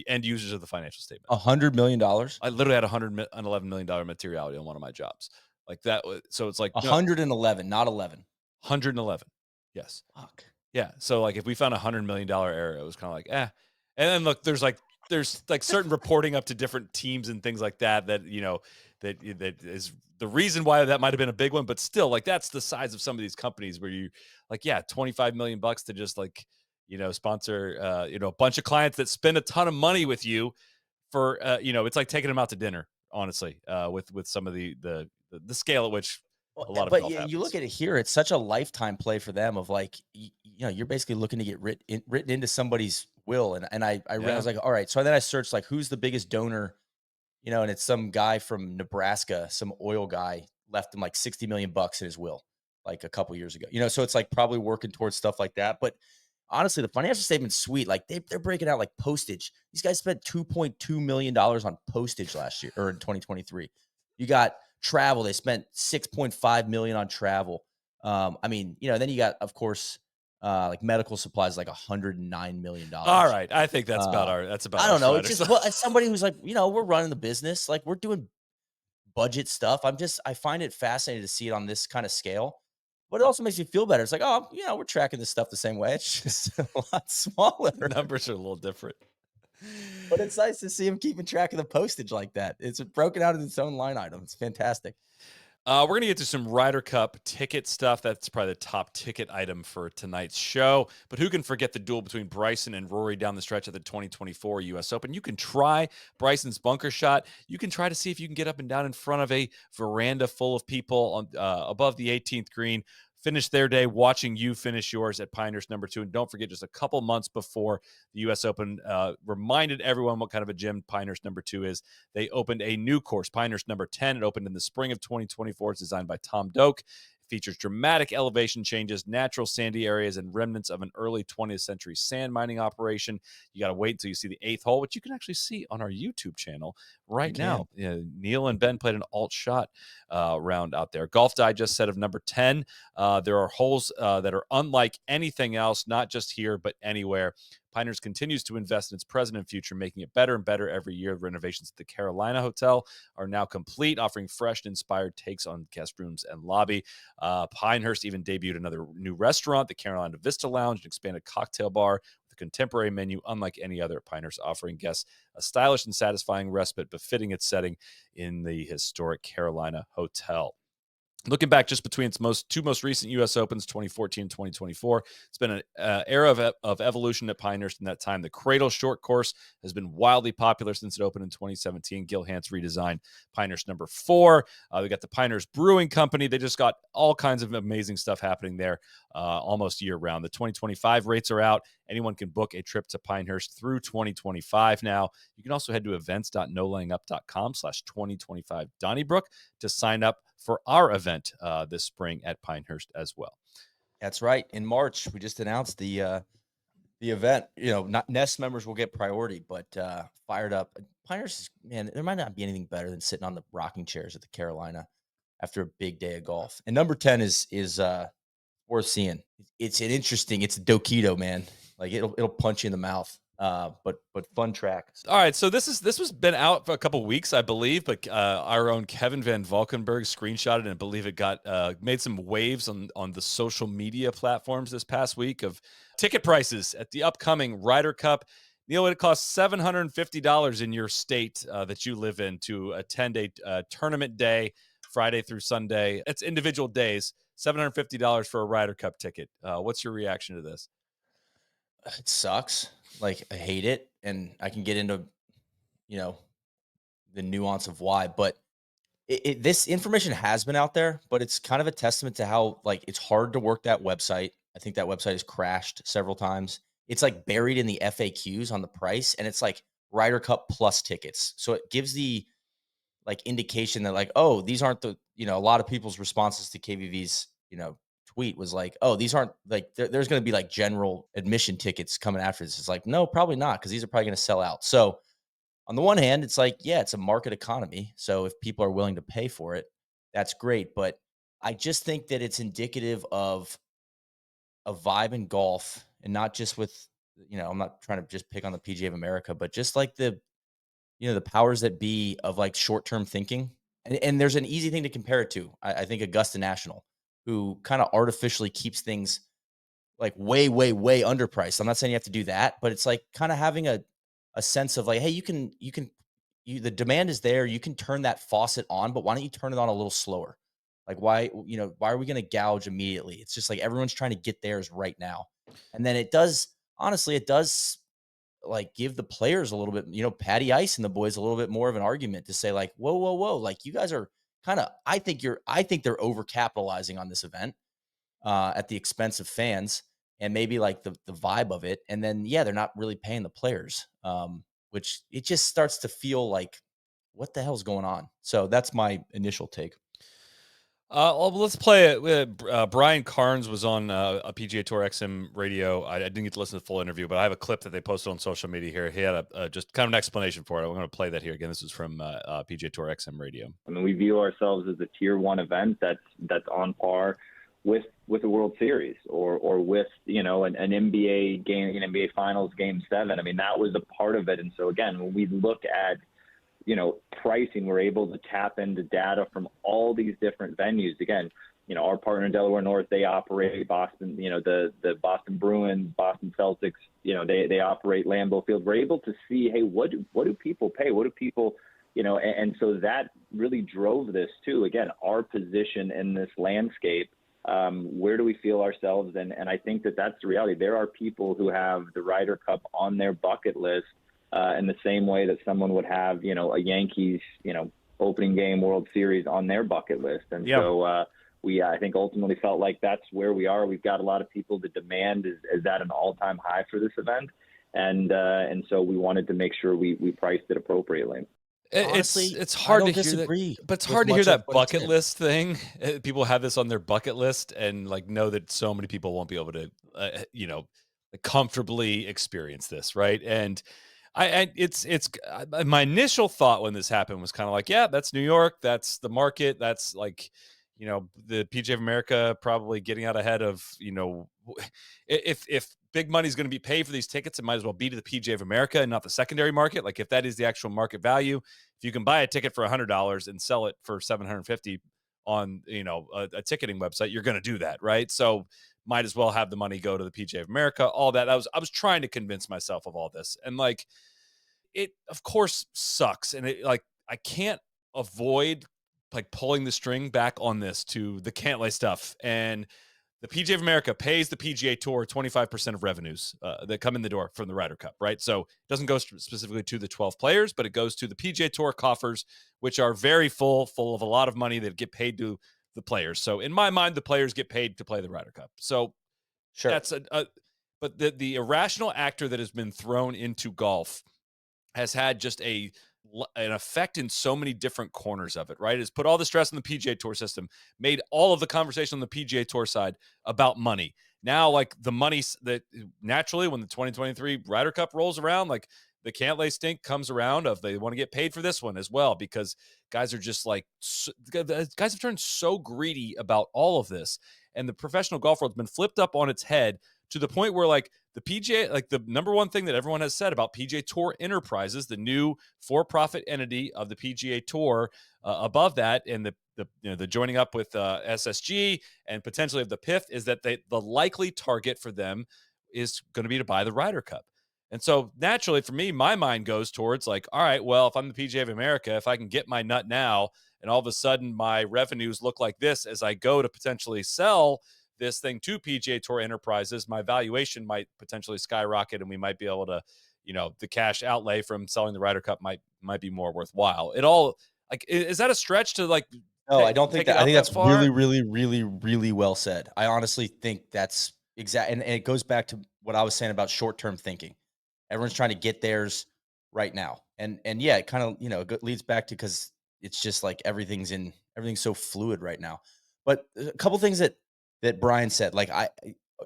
end users of the financial statement. $100 million. I literally had $111 million materiality on one of my jobs, like that. So it's like, no, 111, not 11. 111. Yes. Fuck. Yeah, so, like, if we found $100 million area, it was kinda like, "Eh." And then look, there's certain reporting up to different teams and things like that that, that is the reason why that might have been a big one, but still, like, that's the size of some of these companies where you like, yeah, 25 million bucks to just, like, sponsor, a bunch of clients that spend a ton of money with you for, it's like taking them out to dinner, honestly, with some of the scale at which Well, a lot of but golf you look happens. at it here, it's such a lifetime play for them of like, you're basically looking to get written into somebody's will. And I Yeah. was like, all right. So then I searched like, who's the biggest donor, and it's some guy from Nebraska, some oil guy left him like 60 million bucks in his will, like a couple years ago, so it's like probably working towards stuff like that. But honestly, the financial statement's sweet. Like they're breaking out like postage. These guys spent $2.2 million on postage last year or in 2023. You got travel. They spent 6.5 million on travel. I mean, then you got, of course, like medical supplies, like $109 million. Alright, I think Uh, that's about I our don't know. It's Friday just, stuff. well, as somebody who's like, we're running the business, like we're doing budget stuff. I find it fascinating to see it on this kind of scale, but it also makes me feel better. It's like, oh, we're tracking this stuff the same way. It's just a lot smaller, Numbers are a little different. but it's nice to see him keeping track of the postage like that. It's broken out in its own line item. It's fantastic. We're gonna get to some Ryder Cup ticket stuff. That's probably the top ticket item for tonight's show. But who can forget the duel between Bryson and Rory down the stretch of the 2024 U.S. Open? You can try Bryson's bunker shot. You can try to see if you can get up and down in front of a veranda full of people on above the 18th green. Finish their day watching you finish yours at Pinehurst #2. And don't forget, just a couple months before the U.S. Open, reminded everyone what kind of a gym Pinehurst #2 is. They opened a new course, Pinehurst #10. It opened in the spring of 2024. It's designed by Tom Doak. It features dramatic elevation changes, natural sandy areas, and remnants of an early 20th century sand mining operation. You got to wait until you see the eighth hole, which you can actually see on our YouTube channel You right can. now. Yeah, Neil and Ben played an alt shot round out there. Golf Digest said of #10, there are holes that are unlike anything else, not just here, but anywhere. Pinehurst continues to invest in its present and future, making it better and better every year. Renovations at the Carolina Hotel are now complete, offering fresh and inspired takes on guest rooms and lobby. Pinehurst even debuted another new restaurant, the Carolina Vista Lounge, an expanded cocktail bar with a contemporary menu unlike any other at Pinehurst, offering guests a stylish and satisfying respite befitting its setting in the historic Carolina Hotel. Looking back just between its two most recent U.S. Opens, 2014 and 2024, it's been an era of evolution at Pinehurst in that time. The Cradle short course has been wildly popular since it opened in 2017. Gil Hans redesigned Pinehurst #4. We got the Pinehurst Brewing Company. They just got all kinds of amazing stuff happening there almost year round. The 2025 rates are out. Anyone can book a trip to Pinehurst through 2025 now. You can also head to events.nolayingup.com/2025 Donnybrook to sign up for our event this spring at Pinehurst as well. That's right. In March, we just announced the event. Not Nest members will get priority, but fired up. Pinehurst, man, there might not be anything better than sitting on the rocking chairs at the Carolina after a big day of golf. And #10 is worth seeing. It's an interesting. It's a Doketo, man. Like it'll punch you in the mouth. But fun track. All right, so this was been out for a couple weeks, I believe, but our own Kevin Van Valkenburg screenshotted and I believe it got made some waves on the social media platforms this past week of ticket prices at the upcoming Ryder Cup. Neil, it costs $750 in your state that you live in to attend a tournament day, Friday through Sunday. It's individual days, $750 for a Ryder Cup ticket. What's your reaction to this? It sucks. Like I hate it, and I can get into you know the nuance of why, but this information has been out there, but it's kind of a testament to how like it's hard to work that website. I think that website has crashed several times. It's like buried in the FAQs on the price, and it's like Ryder Cup plus tickets. So it gives the like indication that like, oh, these aren't a lot of people's responses to KVV's tweet was like, oh, these aren't like there's going to be like general admission tickets coming after this. It's like, no, probably not, because these are probably going to sell out. So on the one hand, it's like, yeah, it's a market economy. So if people are willing to pay for it, that's great. But I just think that it's indicative of a vibe in golf, and not just with, I'm not trying to just pick on the PGA of America, but just like the powers that be of like short term thinking. And there's an easy thing to compare it to. I think Augusta National, who kind of artificially keeps things like way, way, way underpriced. I'm not saying you have to do that, but it's like kind of having a sense of like, hey, the demand is there. You can turn that faucet on, but why don't you turn it on a little slower? Like why are we going to gouge immediately? It's just like everyone's trying to get theirs right now. And then it does like give the players a little bit, Patty Ice and the boys a little bit more of an argument to say like, whoa, whoa, whoa, like you guys are I think they're overcapitalizing on this event at the expense of fans and maybe like the vibe of it. And then yeah, they're not really paying the players, which it just starts to feel like what the hell's going on. So that's my initial take. Well, let's play it. Brian Carnes was on a PGA Tour XM radio. I didn't get to listen to the full interview, but I have a clip that they posted on social media here. He had just kind of an explanation for it. I'm going to play that here again. This is from PGA Tour XM radio. I mean, we view ourselves as a tier one event that's on par with the World Series or with an NBA game, an NBA Finals Game 7. I mean, that was a part of it. And so again, when we look at pricing, we're able to tap into data from all these different venues. Again, our partner in Delaware North, they operate Boston, the Boston Bruins, Boston Celtics, they operate Lambeau Field. We're able to see, hey, what do people pay? What do people, and so that really drove this too. Again, our position in this landscape, where do we feel ourselves? And I think that's the reality. There are people who have the Ryder Cup on their bucket list, in the same way that someone would have, a Yankees, opening game World Series on their bucket list. And so I think ultimately felt like that's where we are. We've got a lot of people. The demand is at an all-time high for this event. And so we wanted to make sure we priced it appropriately. Honestly, it's hard to disagree hear that, but it's hard to hear much of that what he bucket said. list thing. People have this on their bucket list and like know that so many people won't be able to, comfortably experience this, right? And my initial thought when this happened was kind of like, yeah, that's New York, that's the market, that's like, the PGA of America probably getting out ahead of, if big money is going to be paid for these tickets, it might as well be to the PGA of America and not the secondary market. Like if that is the actual market value, if you can buy a ticket for $100 and sell it for $750 on, a ticketing website, you're going to do that, right? So might as well have the money go to the PGA of America, all that. I was trying to convince myself of all this. And like, it of course sucks. And it like, I can't avoid like pulling the string back on this to the Cantlay stuff. And the PGA of America pays the PGA Tour 25% of revenues that come in the door from the Ryder Cup, right? So it doesn't go specifically to the 12 players, but it goes to the PGA Tour coffers, which are very full of a lot of money that get paid to the players. So in my mind, the players get paid to play the Ryder Cup. So Sure. that's but the irrational actor that has been thrown into golf has had just an effect in so many different corners of it, right? It's put all the stress on the PGA Tour system, made all of the conversation on the PGA Tour side about money. Now, like the money that naturally when the 2023 Ryder Cup rolls around, like the Cantlay stink comes around of they want to get paid for this one as well because guys are just like guys have turned so greedy about all of this, and the professional golf world's been flipped up on its head to the point where like the PGA, like the number one thing that everyone has said about PGA Tour Enterprises, the new for-profit entity of the PGA Tour, above that, and the joining up with SSG and potentially of the PIF, is that the likely target for them is going to be to buy the Ryder Cup. And so naturally, for me, my mind goes towards like, all right, well, if I'm the PGA of America, if I can get my nut now, and all of a sudden my revenues look like this as I go to potentially sell this thing to PGA Tour Enterprises, my valuation might potentially skyrocket, and we might be able to, the cash outlay from selling the Ryder Cup might be more worthwhile. It all like, is that a stretch to like No, I don't think take it that. I out think that that's really, far? really, really, really well said. I honestly think that's exact, and it goes back to what I was saying about short-term thinking. Everyone's trying to get theirs right now, and yeah, it kind of leads back to because it's just like everything's so fluid right now. But a couple things that Brian said, like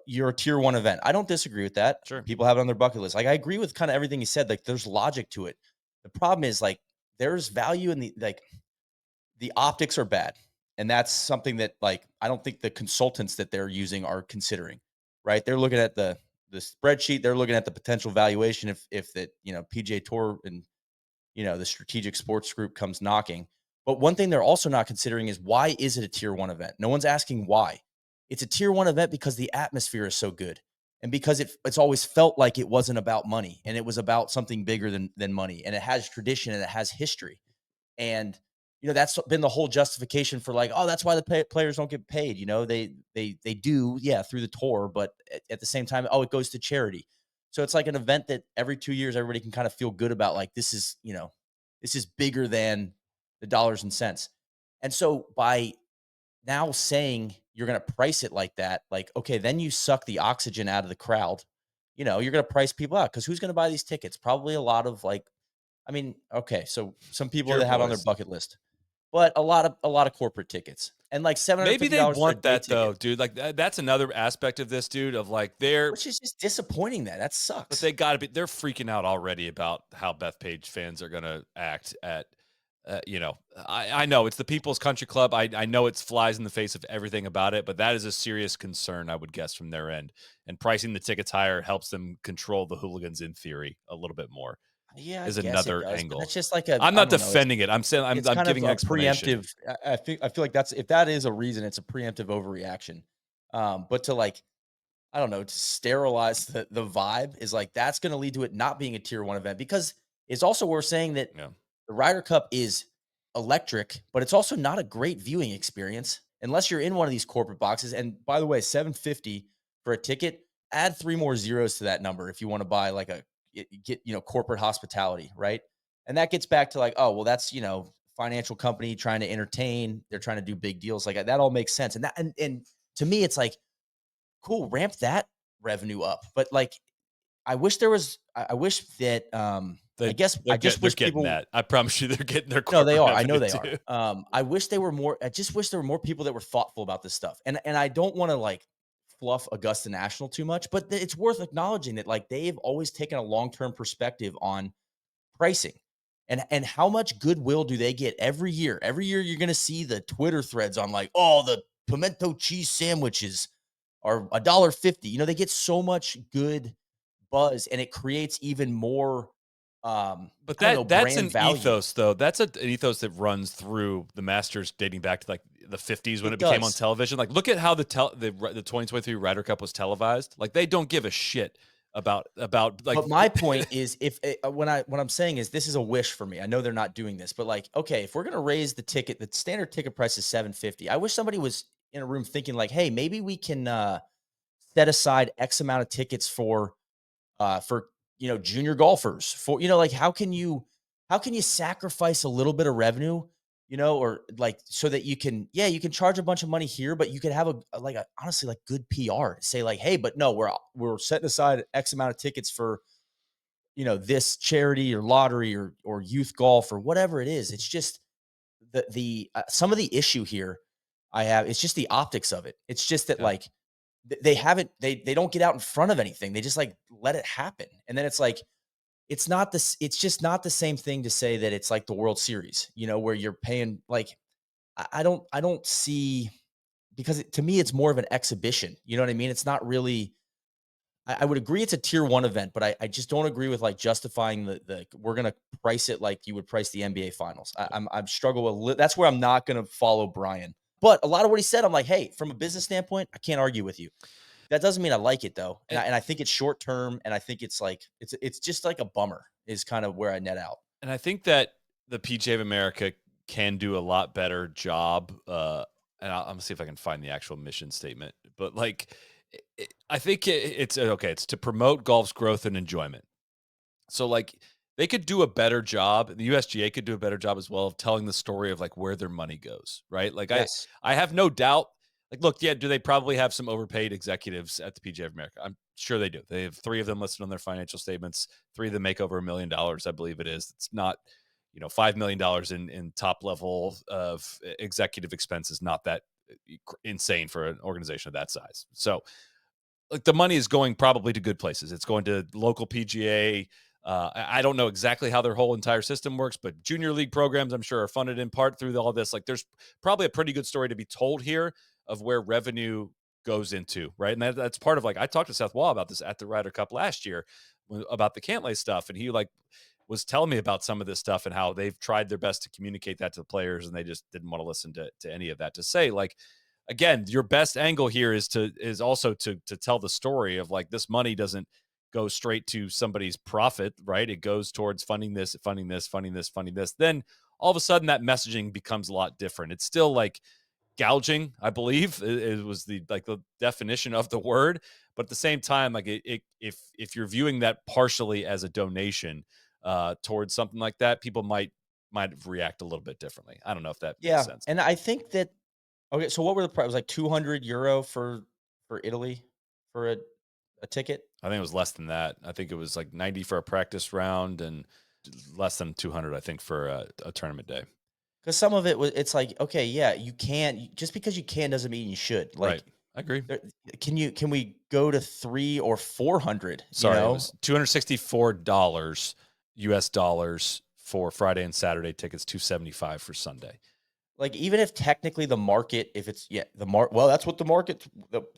you're a tier one event. I don't disagree with that. Sure. People have it on their bucket list. Like I agree with kind of everything he said. Like there's logic to it. The problem is like there's value in the optics are bad. And that's something that like I don't think the consultants that they're using are considering, right? They're looking at the spreadsheet, they're looking at the potential valuation if that, PGA Tour and the strategic sports group comes knocking. But one thing they're also not considering is why is it a tier one event? No one's asking why. it's a tier one event because the atmosphere is so good. And because it's always felt like it wasn't about money and it was about something bigger than money. And it has tradition and it has history. And that's been the whole justification for like, oh, that's why the players don't get paid. They do, yeah, through the tour, but at the same time, oh, it goes to charity. So it's like an event that every 2 years everybody can kind of feel good about. Like this is bigger than the dollars and cents. And so by now saying you're going to price it like that, like, okay, then you suck the oxygen out of the crowd. You're going to price people out because who's going to buy these tickets? Probably a lot of like, I mean, okay, so some people Pure that have on their boys. bucket list, but a lot of corporate tickets and like Maybe they $750 for a want day that though, ticket, dude. Like that's another aspect of this, dude. Of like which is just disappointing. That but sucks. they got to be. They're freaking out already about how Bethpage fans are gonna act at. I know it's the People's Country Club. I know it's flies in the face of everything about it, but that is a serious concern, I would guess, from their end. And pricing the tickets higher helps them control the hooligans in theory a little bit more. Yeah, I Is guess it another does, but angle. that's just like I'm I not don't know. It's defending it. I'm saying it's I'm kind of giving an a explanation. preemptive. I feel like if that is a reason, it's a preemptive overreaction. But to like I don't know, to sterilize the vibe is like that's going to lead to it not being a tier one event because it's also worth saying that Yeah. the Ryder Cup is electric, but it's also not a great viewing experience unless you're in one of these corporate boxes. And by the way, 750 for a ticket, add 3 more zeros to that number if you want to buy like get corporate hospitality, right? And that gets back to like, oh, well, that's financial company trying to entertain, they're trying to do big deals. Like that all makes sense. And to me, it's like, cool, ramp that revenue up. But like I wish that I They guess I just they're wish getting people. that. I promise you, they're getting their No, they corporate are. I know revenue they are. too. I wish they were more. I just wish there were more people that were thoughtful about this stuff. And I don't want to like fluff Augusta National too much, but it's worth acknowledging that like they've always taken a long term perspective on pricing. And how much goodwill do they get every year? Every year you're going to see the Twitter threads on like, oh, the pimento cheese sandwiches are $1.50. They get so much good buzz, and it creates even more But I don't know, that's brand an value. ethos, though. That's an ethos that runs through the Masters, dating back to like the '50s when it It became on does. television. Like, look at how the 2023 Ryder Cup was televised. Like, they don't give a shit about like But my point is, if what I'm saying is, this is a wish for me. I know they're not doing this, but like, okay, if we're gonna raise the standard ticket price is 750. I wish somebody was in a room thinking like, hey, maybe we can set aside X amount of tickets for junior golfers. For like, how can you sacrifice a little bit of revenue, or like so that you can charge a bunch of money here, but you could have honestly like good PR to say like, hey, but no, we're setting aside X amount of tickets for this charity or lottery or youth golf or whatever it is. It's just the some of the issue here I have. It's just the optics of it. It's just that yeah. like they haven't they don't get out in front of anything. They just like let it happen, and then it's like it's just not the same thing to say that it's like the World Series, where you're paying like I don't see, because to me it's more of an exhibition. You know what I mean? It's not really. I would agree it's a tier one event, but I just don't agree with like justifying the we're gonna price it like you would price the NBA finals. I'm struggle that's where I'm not gonna follow Brian. But a lot of what he said, I'm like, hey, from a business standpoint, I can't argue with you. That doesn't mean I like it though, and And, I think it's short term, and I think it's like it's just like a bummer is kind of where I net out. and I think that the PGA of America can do a lot better job. And I'm gonna see if I can find the actual mission statement. But like, I think it's okay. It's to promote golf's growth and enjoyment. So like they could do a better job. The USGA could do a better job as well of telling the story of like where their money goes, right? Like Yes. I have no doubt. Like, look, yeah, do they probably have some overpaid executives at the PGA of America? I'm sure they do. They have 3 of them listed on their financial statements. 3 of them make over $1 million, I believe it is. It's not, $5 million in top level of executive expenses. Not that insane for an organization of that size. So like the money is going probably to good places. It's going to local PGA. I don't know exactly how their whole entire system works, but junior league programs, I'm sure, are funded in part through all this. Like, there's probably a pretty good story to be told here of where revenue goes into, right? And that's part of like I talked to Seth Wall about this at the Ryder Cup last year about the Cantlay stuff, and he like was telling me about some of this stuff and how they've tried their best to communicate that to the players, and they just didn't want to listen to any of that. To say like again, your best angle here is also to tell the story of like this money doesn't go straight to somebody's profit, right? It goes towards funding this, funding this, funding this, funding this. Then all of a sudden that messaging becomes a lot different. It's still like gouging, I believe it was the definition of the word, but at the same time, like if you're viewing that partially as a donation towards something like that, people might react a little bit differently. I don't know if that makes Yeah, sense. and I think that okay, so what were the price? It was like €200 for Italy for a ticket? I think it was less than that. I think it was like 90 for a practice round and less than 200, I think, for a tournament day. Because some of it was it's like, okay, yeah, you can just because you can doesn't mean you should. Right. Like, I agree. there can we go to 3 or 400, you Sorry, it know? was $264 US dollars for Friday and Saturday tickets, 275 for Sunday. Like, even if technically the market, if it's well, that's what the market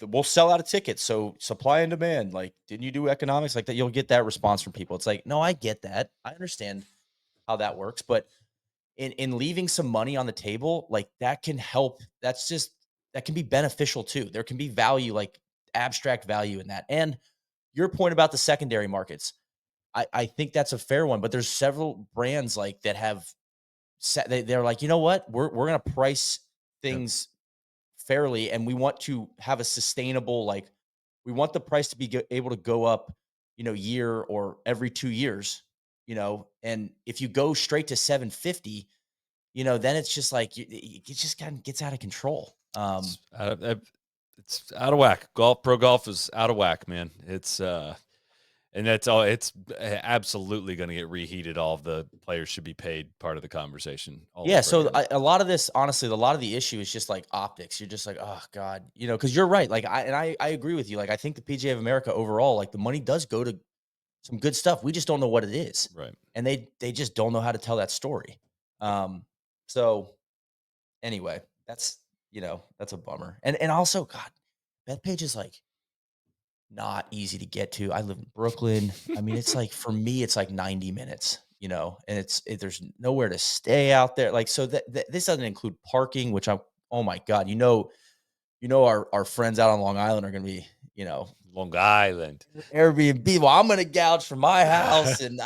we'll sell out of tickets, so supply and demand, like, didn't you do economics like that? You'll get that response from people. It's like, "No, I get that. I understand how that works," but in leaving some money on the table, like, that can help. That can be beneficial too. There can be value, like, abstract value in that, and your point about the secondary markets, I think that's a fair one, but there's several brands, like, that have they're like, you know what? We're gonna price Yep. things fairly, and we want to have a sustainable like we want the price to be able to go up, year or every 2 years, and if you go straight to 750, then it's just like it just kind of gets out of control. It's out of whack. Pro golf is out of whack, man. It's and that's all. It's absolutely going to get reheated. All of the players should be paid. Part of the conversation all Yeah, over so again. a lot of this, honestly, a lot of the issue is just like optics. You're just like, oh God, because you're right. Like I agree with you. Like I think the PGA of America overall, like the money does go to some good stuff. We just don't know what it is, Right. and they just don't know how to tell that story. So anyway, that's a bummer. And also, God, Bethpage is like not easy to get to. I live in Brooklyn. I mean, it's like for me, it's like 90 minutes, and there's nowhere to stay out there. Like, so that this doesn't include parking, which oh my God, our friends out on Long Island are going to be, Long Island. Airbnb. Well, I'm going to gouge for my house and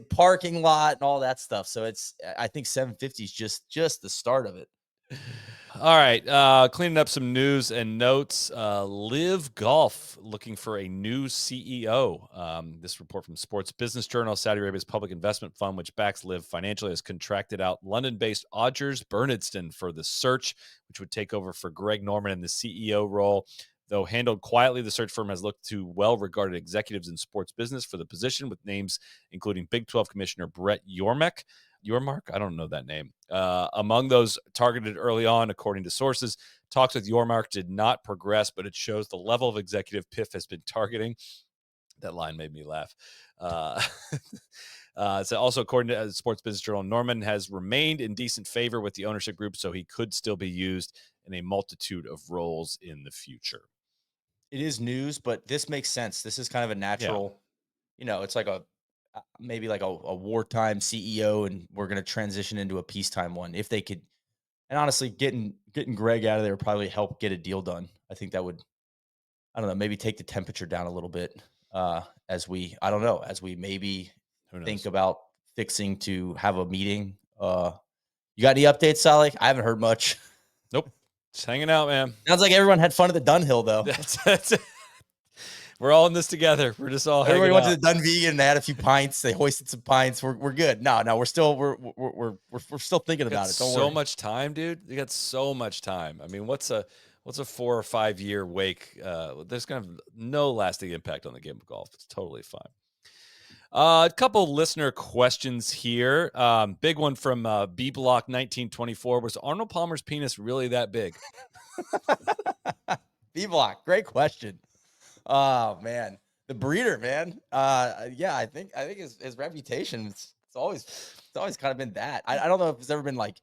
parking lot and all that stuff. So I think 750 is just the start of it. All right, cleaning up some news and notes. Live Golf looking for a new CEO. This report from Sports Business Journal: Saudi Arabia's public investment fund, which backs Live financially, has contracted out London-based Odgers Bernedston for the search, which would take over for Greg Norman in the CEO role. Though handled quietly, the search firm has looked to well-regarded executives in sports business for the position, with names including Big 12 Commissioner Brett Yormark. I don't know that name. Among those targeted early on, according to sources, talks with Yormark did not progress, but it shows the level of executive PIF has been targeting. That line made me laugh. So also, according to the Sports Business Journal, Norman has remained in decent favor with the ownership group, so he could still be used in a multitude of roles in the future. It is news, but this makes sense. This is kind of a natural, it's like maybe like a wartime CEO, and we're going to transition into a peacetime one if they could. And honestly, getting Greg out of there would probably help get a deal done. I think that would, I don't know, maybe take the temperature down a little bit I don't know, as we maybe Who think knows? about fixing to have a meeting. You got any updates, Sally? I haven't heard much. Nope. Just hanging out, man. Sounds like everyone had fun at the Dunhill, though. That's it. We're all in this together. We're just all Everybody hanging went out. to the Dun Vegan and they had a few pints. They hoisted some pints. We're good. No, we're still we're still thinking about it. Don't so worry. much time, dude. You got so much time. I mean, what's a 4 or 5 year wake? There's kind of no lasting impact on the game of golf. It's totally fine. A couple listener questions here. Big one from B Block 1924. Was Arnold Palmer's penis really that big? B Block, great question. Oh man, the breeder, man. Yeah, I think his reputation it's always kind of been that. I don't know if it's ever been like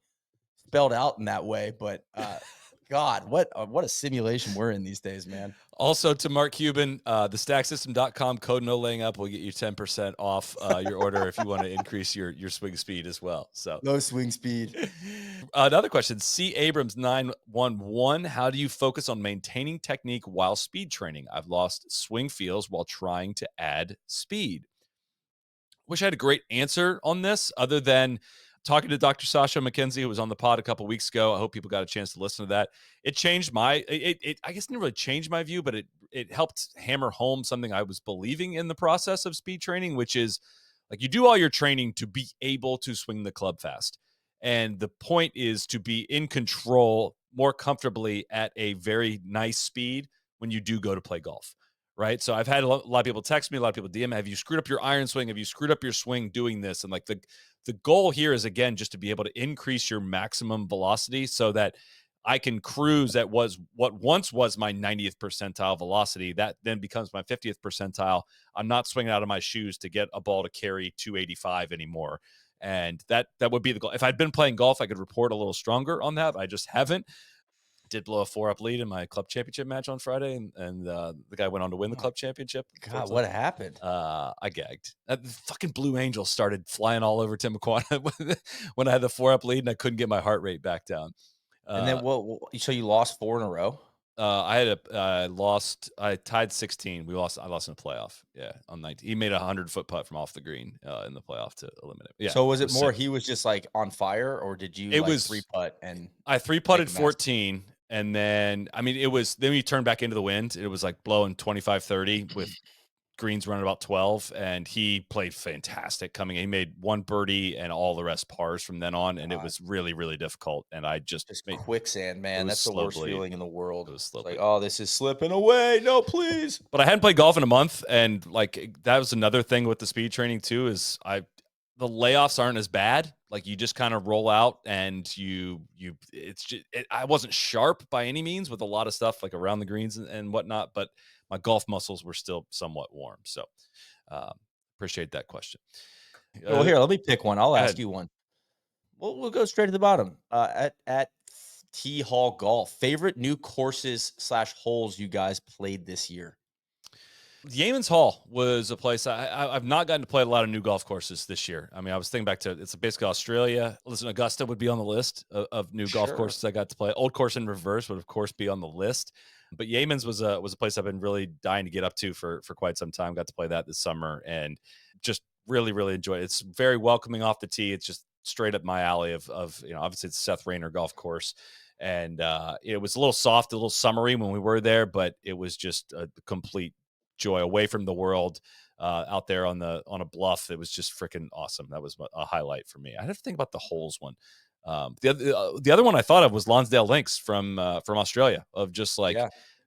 spelled out in that way, but God, what a simulation we're in these days, man. Also, to Mark Cuban, the stacksystem.com code no laying up will get you 10% off your order if you want to increase your swing speed as well. So, No swing speed. another question, C. Abrams 911. How do you focus on maintaining technique while speed training? I've lost swing feels while trying to add speed. Wish I had a great answer on this other than talking to Dr. Sasha McKenzie, who was on the pod a couple weeks ago. I hope people got a chance to listen to that. It changed it I guess didn't really change my view, but it helped hammer home something I was believing in the process of speed training, which is like you do all your training to be able to swing the club fast. And the point is to be in control more comfortably at a very nice speed when you do go to play golf. Right. So I've had a lot of people text me, a lot of people DM, have you screwed up your iron swing? Have you screwed up your swing doing this? And like the goal here is, again, just to be able to increase your maximum velocity so that I can cruise at what once was my 90th percentile velocity. That then becomes my 50th percentile. I'm not swinging out of my shoes to get a ball to carry 285 anymore. And that would be the goal. If I'd been playing golf, I could report a little stronger on that. I just haven't. Did blow a 4-up lead in my club championship match on Friday, and the guy went on to win the club championship. God, what happened? I gagged. The fucking Blue Angels started flying all over Tim McQuana when I had the 4-up lead, and I couldn't get my heart rate back down. And then so you lost 4 in a row? I tied 16. I lost in a playoff. Yeah, on 19. He made a 100-foot putt from off the green in the playoff to eliminate. Yeah. So was it more sick. He was just like on fire, or did you three putt and I 3-putted 14, and then then you turn back into the wind. It was like blowing 25, 30 with greens running about 12, and he played fantastic coming in. He made 1 birdie and all the rest pars from then on, and it was really, really difficult. And I just quicksand, man. That's the worst feeling in the world. It was like, oh, this is slipping away. No, please. But I hadn't played golf in a month, and like that was another thing with the speed training too. Is the layoffs aren't as bad. Like you just kind of roll out, and I wasn't sharp by any means with a lot of stuff like around the greens and whatnot, but my golf muscles were still somewhat warm. So appreciate that question. Well, here, let me pick one. I'll ask you one. We'll go straight to the bottom. At T Hall Golf, favorite new courses / holes you guys played this year? Yeamans Hall was a place I've not gotten to play a lot of new golf courses this year. I mean, I was thinking back to it's basically Australia. Listen, Augusta would be on the list of new golf courses I got to play. Old Course in Reverse would of course be on the list. But Yeamans was a place I've been really dying to get up to for quite some time. Got to play that this summer and just really, really enjoyed it. It's very welcoming off the tee. It's just straight up my alley of obviously it's Seth Rayner golf course. And it was a little soft, a little summery when we were there, but it was just a complete joy away from the world out there on a bluff. It was just freaking awesome. That was a highlight for me. I have to think about the holes one. The other one I thought of was Lonsdale Links from Australia, of just like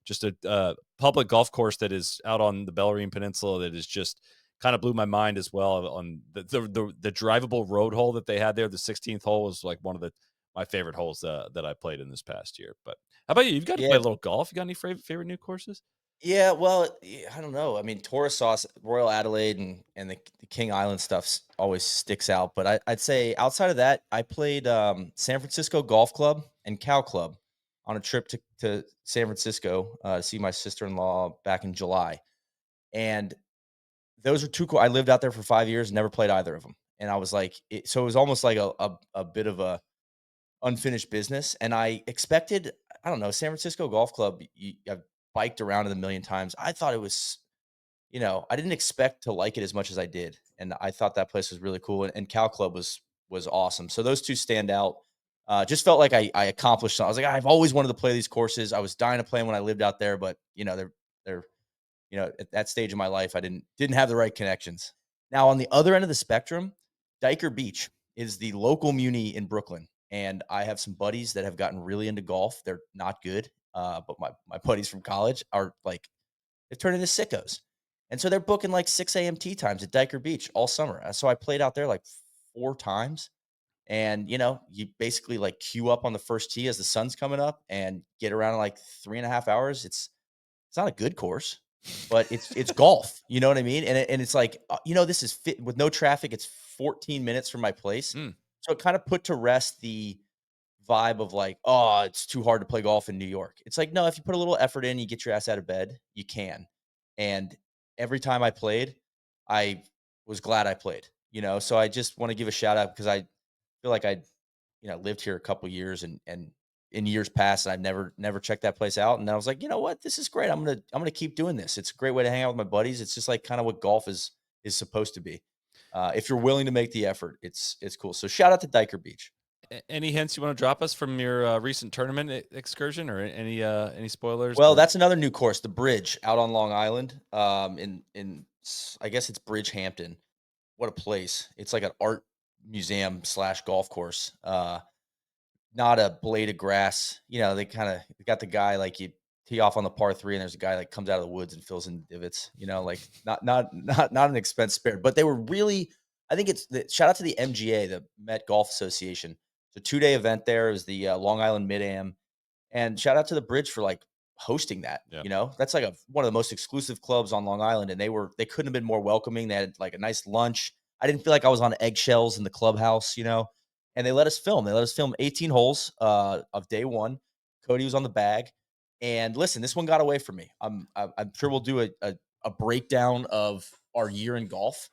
just a public golf course that is out on the Bellarine Peninsula that is just kind of blew my mind as well. On the drivable road hole that they had there, the 16th hole was like one of my favorite holes that I played in this past year. But how about you? You've got to play a little golf. You got any favorite new courses? Yeah, well, I don't know. I mean, Torres Sauce, Royal Adelaide, and the King Island stuff always sticks out. But I'd say outside of that, I played San Francisco Golf Club and Cow Club on a trip to San Francisco to see my sister-in-law back in July. And those are 2 cool. I lived out there for 5 years, never played either of them. And I was like, so it was almost like a bit of a unfinished business. And I expected, I don't know, San Francisco Golf Club, I've biked around it a million times. I thought it was, I didn't expect to like it as much as I did. And I thought that place was really cool. And Cow Club was awesome. So those 2 stand out. Just felt like I accomplished something. I was like, I've always wanted to play these courses. I was dying to play them when I lived out there, but they're at that stage of my life, I didn't have the right connections. Now on the other end of the spectrum, Diker Beach is the local muni in Brooklyn. And I have some buddies that have gotten really into golf. They're not good. But my buddies from college are like, they've turned into sickos. And so they're booking like 6 a.m. tee times at Diker Beach all summer. So I played out there like 4 times. And, you basically like queue up on the first tee as the sun's coming up and get around in like 3.5 hours. It's not a good course, but it's golf. You know what I mean? And it's like, this is fit with no traffic. It's 14 minutes from my place. So it kind of put to rest the vibe of like, oh, it's too hard to play golf in New York. It's like, no, if you put a little effort in, you get your ass out of bed, you can. And every time I played, I was glad I played, So I just want to give a shout out because I feel like I, lived here a couple years and in years past, and I've never checked that place out. And then I was like, you know what, this is great. I'm gonna keep doing this. It's a great way to hang out with my buddies. It's just like kind of what golf is supposed to be. If you're willing to make the effort, it's cool. So shout out to Diker Beach. Any hints you want to drop us from your recent tournament excursion, or any spoilers? Well, or- that's another new course, the Bridge out on Long Island. I guess it's Bridgehampton. What a place! It's like an art museum slash golf course. Not a blade of grass. They kind of got the guy like you tee off on the par three, and there's a guy like comes out of the woods and fills in the divots. Like not an expense spared. But they were really. I think shout out to the MGA, the Met Golf Association. It's a 2-day event there. It was the Long Island Mid-Am. And shout out to the Bridge for like hosting that. Yeah. That's like one of the most exclusive clubs on Long Island, and they couldn't have been more welcoming. They had like a nice lunch. I didn't feel like I was on eggshells in the clubhouse, and they let us film. They let us film 18 holes of day one. Cody was on the bag, and listen, this one got away from me. I'm sure we'll do a breakdown of our year in golf.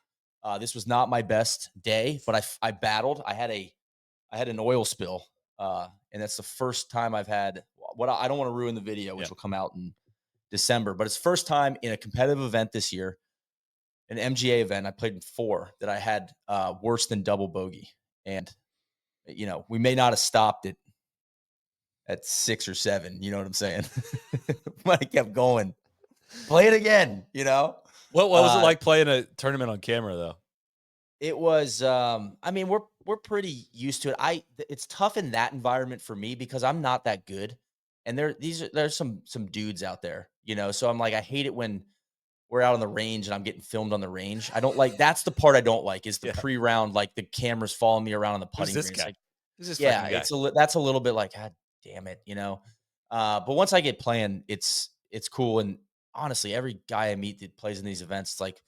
This was not my best day, but I battled. I had an oil spill. And that's the first time I've had what I don't want to ruin the video, which will come out in December, but it's first time in a competitive event this year, an MGA event. I played in 4 that I had worse than double bogey. And, we may not have stopped it at 6 or 7. You know what I'm saying? But I kept going. Play it again, What was it like playing a tournament on camera, though? It was, I mean, we're pretty used to it. It's tough in that environment for me because I'm not that good. And there's some dudes out there, so I'm like, I hate it when we're out on the range and I'm getting filmed on the range. I don't like, that's the part I don't like is the pre-round, like the cameras following me around on the putting Who's this green. guy? Like, Who's this yeah, fucking guy? that's a little bit like, God damn it, but once I get playing, it's cool. And honestly, every guy I meet that plays in these events, it's like,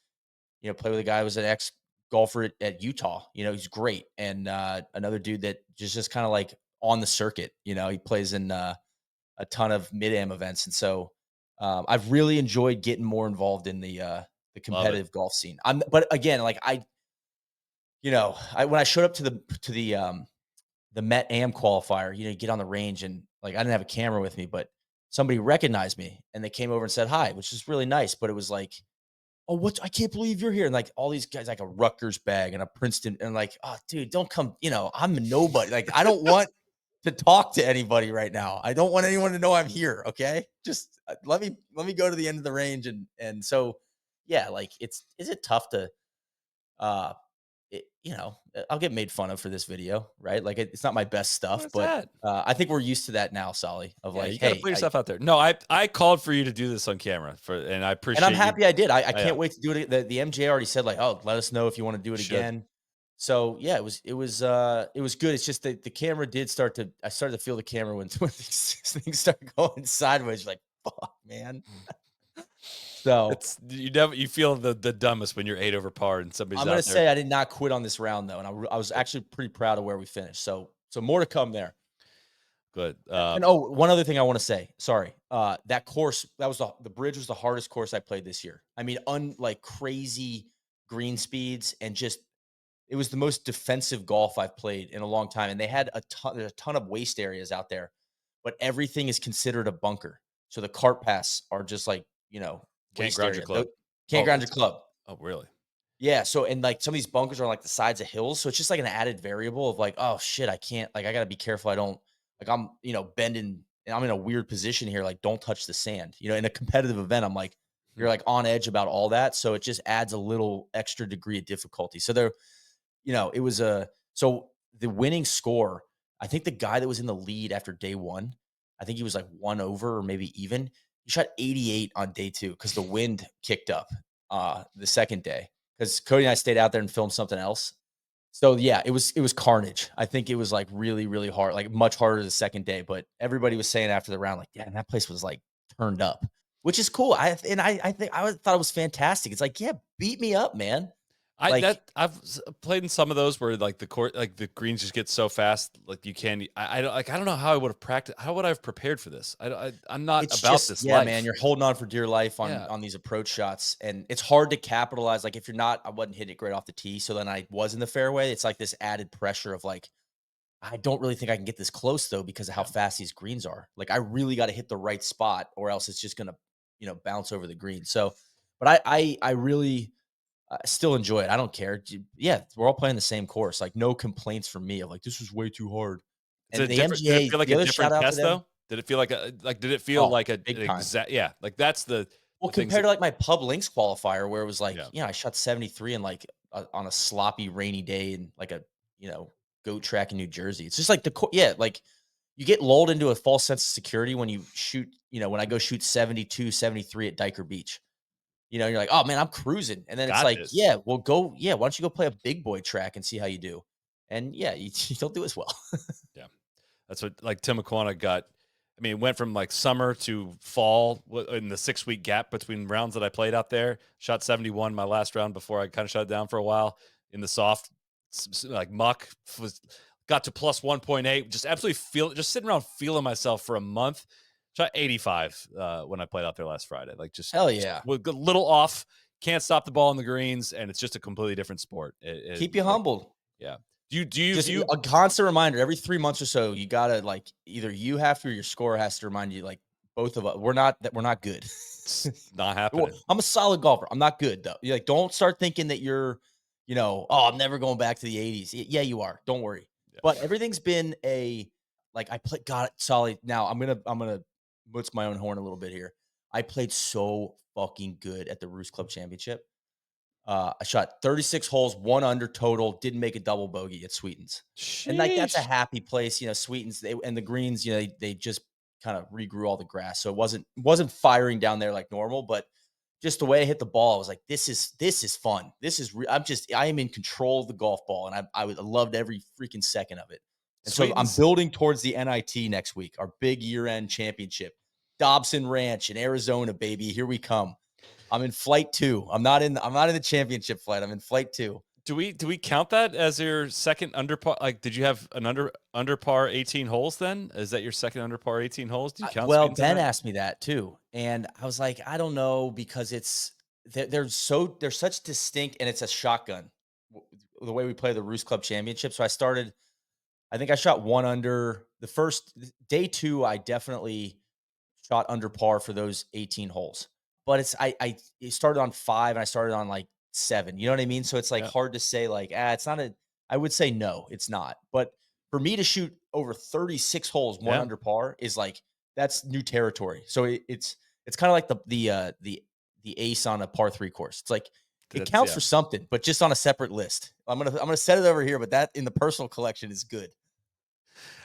play with a guy who was an ex golfer at Utah. He's great. And another dude that just kind of like on the circuit. He plays in a ton of mid-am events, and so I've really enjoyed getting more involved in the competitive golf scene. But again, like when I showed up to the Met Am qualifier, you get on the range and like I didn't have a camera with me, but somebody recognized me and they came over and said hi, which is really nice. But it was like, oh, what? I can't believe you're here. And like all these guys, like a Rutgers bag and a Princeton, and like, oh, dude, don't come. I'm a nobody. Like, I don't want to talk to anybody right now. I don't want anyone to know I'm here. Okay, just let me go to the end of the range, and so yeah, like is it tough to uh I'll get made fun of for this video, right? Like it's not my best stuff, What's but that? I think we're used to that now, Solly. Of Yeah, like, you got to hey, put yourself out there. No, I called for you to do this on camera and I and I'm appreciate you. happy I did. I Oh, yeah. can't wait to do it. The MJ already said like, oh, let us know if you want to do it Should. again. So yeah, it was good. It's just that the camera did I started to feel the camera when things started going sideways. Like, fuck, man. So You feel the dumbest when you're 8 over par and somebody's I'm out gonna there. say I did not quit on this round though, and I was actually pretty proud of where we finished. So more to come there. Good. And one other thing I want to say. Sorry, that course that was the Bridge was the hardest course I played this year. I mean, like crazy green speeds and just it was the most defensive golf I've played in a long time. And they had there's a ton of waste areas out there, but everything is considered a bunker. So the cart paths are just like Can't waste ground area. your club. Can't ground your club. Oh, really? Yeah. So and like some of these bunkers are on like the sides of hills. So it's just like an added variable of like, oh shit, I can't like I gotta be careful. I don't like I'm bending and I'm in a weird position here. Like, don't touch the sand. In a competitive event, I'm like, you're like on edge about all that. So it just adds a little extra degree of difficulty. So it was so the winning score, I think the guy that was in the lead after day one, I think he was like 1 over or maybe even. He shot 88 on day 2 because the wind kicked up the second day. Because Cody and I stayed out there and filmed something else. So yeah, it was carnage. I think it was like really, really hard, like much harder the second day. But everybody was saying after the round, like, yeah, that place was like turned up, which is cool. I thought it was fantastic. It's like, yeah, beat me up, man. Like, I've played in some of those where like the court, like the greens just get so fast, like you can't. I don't like. I don't know how I would have practiced. How would I have prepared for this? I'm not it's about just this yeah, man, life. you're holding on for dear life Yeah, on these approach shots, and it's hard to capitalize. Like, if you're not, I wasn't hitting it great off the tee, so then I was in the fairway. It's like this added pressure of like, I don't really think I can get this close though because of how yeah. fast these greens are. Like, I really got to hit the right spot, or else it's just gonna, bounce over the green. So, but I really still enjoy it. I don't care. Yeah, we're all playing the same course. Like, no complaints from me of like this was way too hard. It's And a the different. Did it MGA, feel like the a other shout different out to test them. though? Did it feel like a like? Did it feel Oh, like a big an time. exact? Yeah, like that's Well, the things. compared to like my pub links qualifier, where it was like, Yeah, I shot 73 and like on a sloppy rainy day in like a goat track in New Jersey. It's just like yeah, like you get lulled into a false sense of security when you shoot. When I go shoot 72, 73 at Diker Beach. You're like, oh man, I'm cruising, and then it's got like, this. yeah, well, go, yeah, why don't you go play a big boy track and see how you do? And yeah, you don't do as well. Yeah. That's what like Tim McQuana got. I mean, it went from like summer to fall in the 6 week gap between rounds that I played out there. Shot 71 my last round before I kind of shut it down for a while in the soft, like muck. Got to plus 1.8. Just absolutely just sitting around feeling myself for a month. Shot 85 when I played out there last Friday. Like Hell just yeah, a little off. Can't stop the ball in the greens, and it's just a completely different sport. keep you Like humbled. yeah. Do Just you a constant reminder every 3 months or so. You gotta like either you have to or your score has to remind you like both of us. We're not good. it's not Well, happening? I'm a solid golfer. I'm not good though. You're like, don't start thinking that you're, oh, I'm never going back to the 80s. Yeah, you are. Don't worry. Yeah. But everything's been like I played got it solid. Now I'm gonna boots my own horn a little bit here. I played so fucking good at the Roost Club Championship. I shot 36 holes, one under total, didn't make a double bogey at Sweetens. And like that's a Sheesh. happy place, Sweetens and the greens, they just kind of regrew all the grass. So it wasn't firing down there like normal, but just the way I hit the ball, I was like, this is fun. I am in control of the golf ball, and I loved every freaking second of it. And so I'm Sweetens. building towards the NIT next week, our big year-end championship. Dobson Ranch in Arizona, baby. Here we come. I'm in flight 2. I'm not in the championship flight. I'm in flight 2. Do we count that as your second under par? Like, did you have an under par 18 holes? Then is that your second under par 18 holes? Do you count Well, Sweetens in Ben that? asked me that too, and I was like, I don't know because they're such distinct, and it's a shotgun the way we play the Roost Club Championship. So I think I shot one under the first day 2. I definitely shot under par for those 18 holes. But it started on 5 and I started on like 7. You know what I mean? So it's like Yeah. hard to say like, it's not I would say no, it's not. But for me to shoot over 36 holes one Yeah. under par is like that's new territory. So it's kind of like the ace on a par 3 course. It's like it That's counts yeah. for something, but just on a separate list. I'm gonna set it over here, but that in the personal collection is good.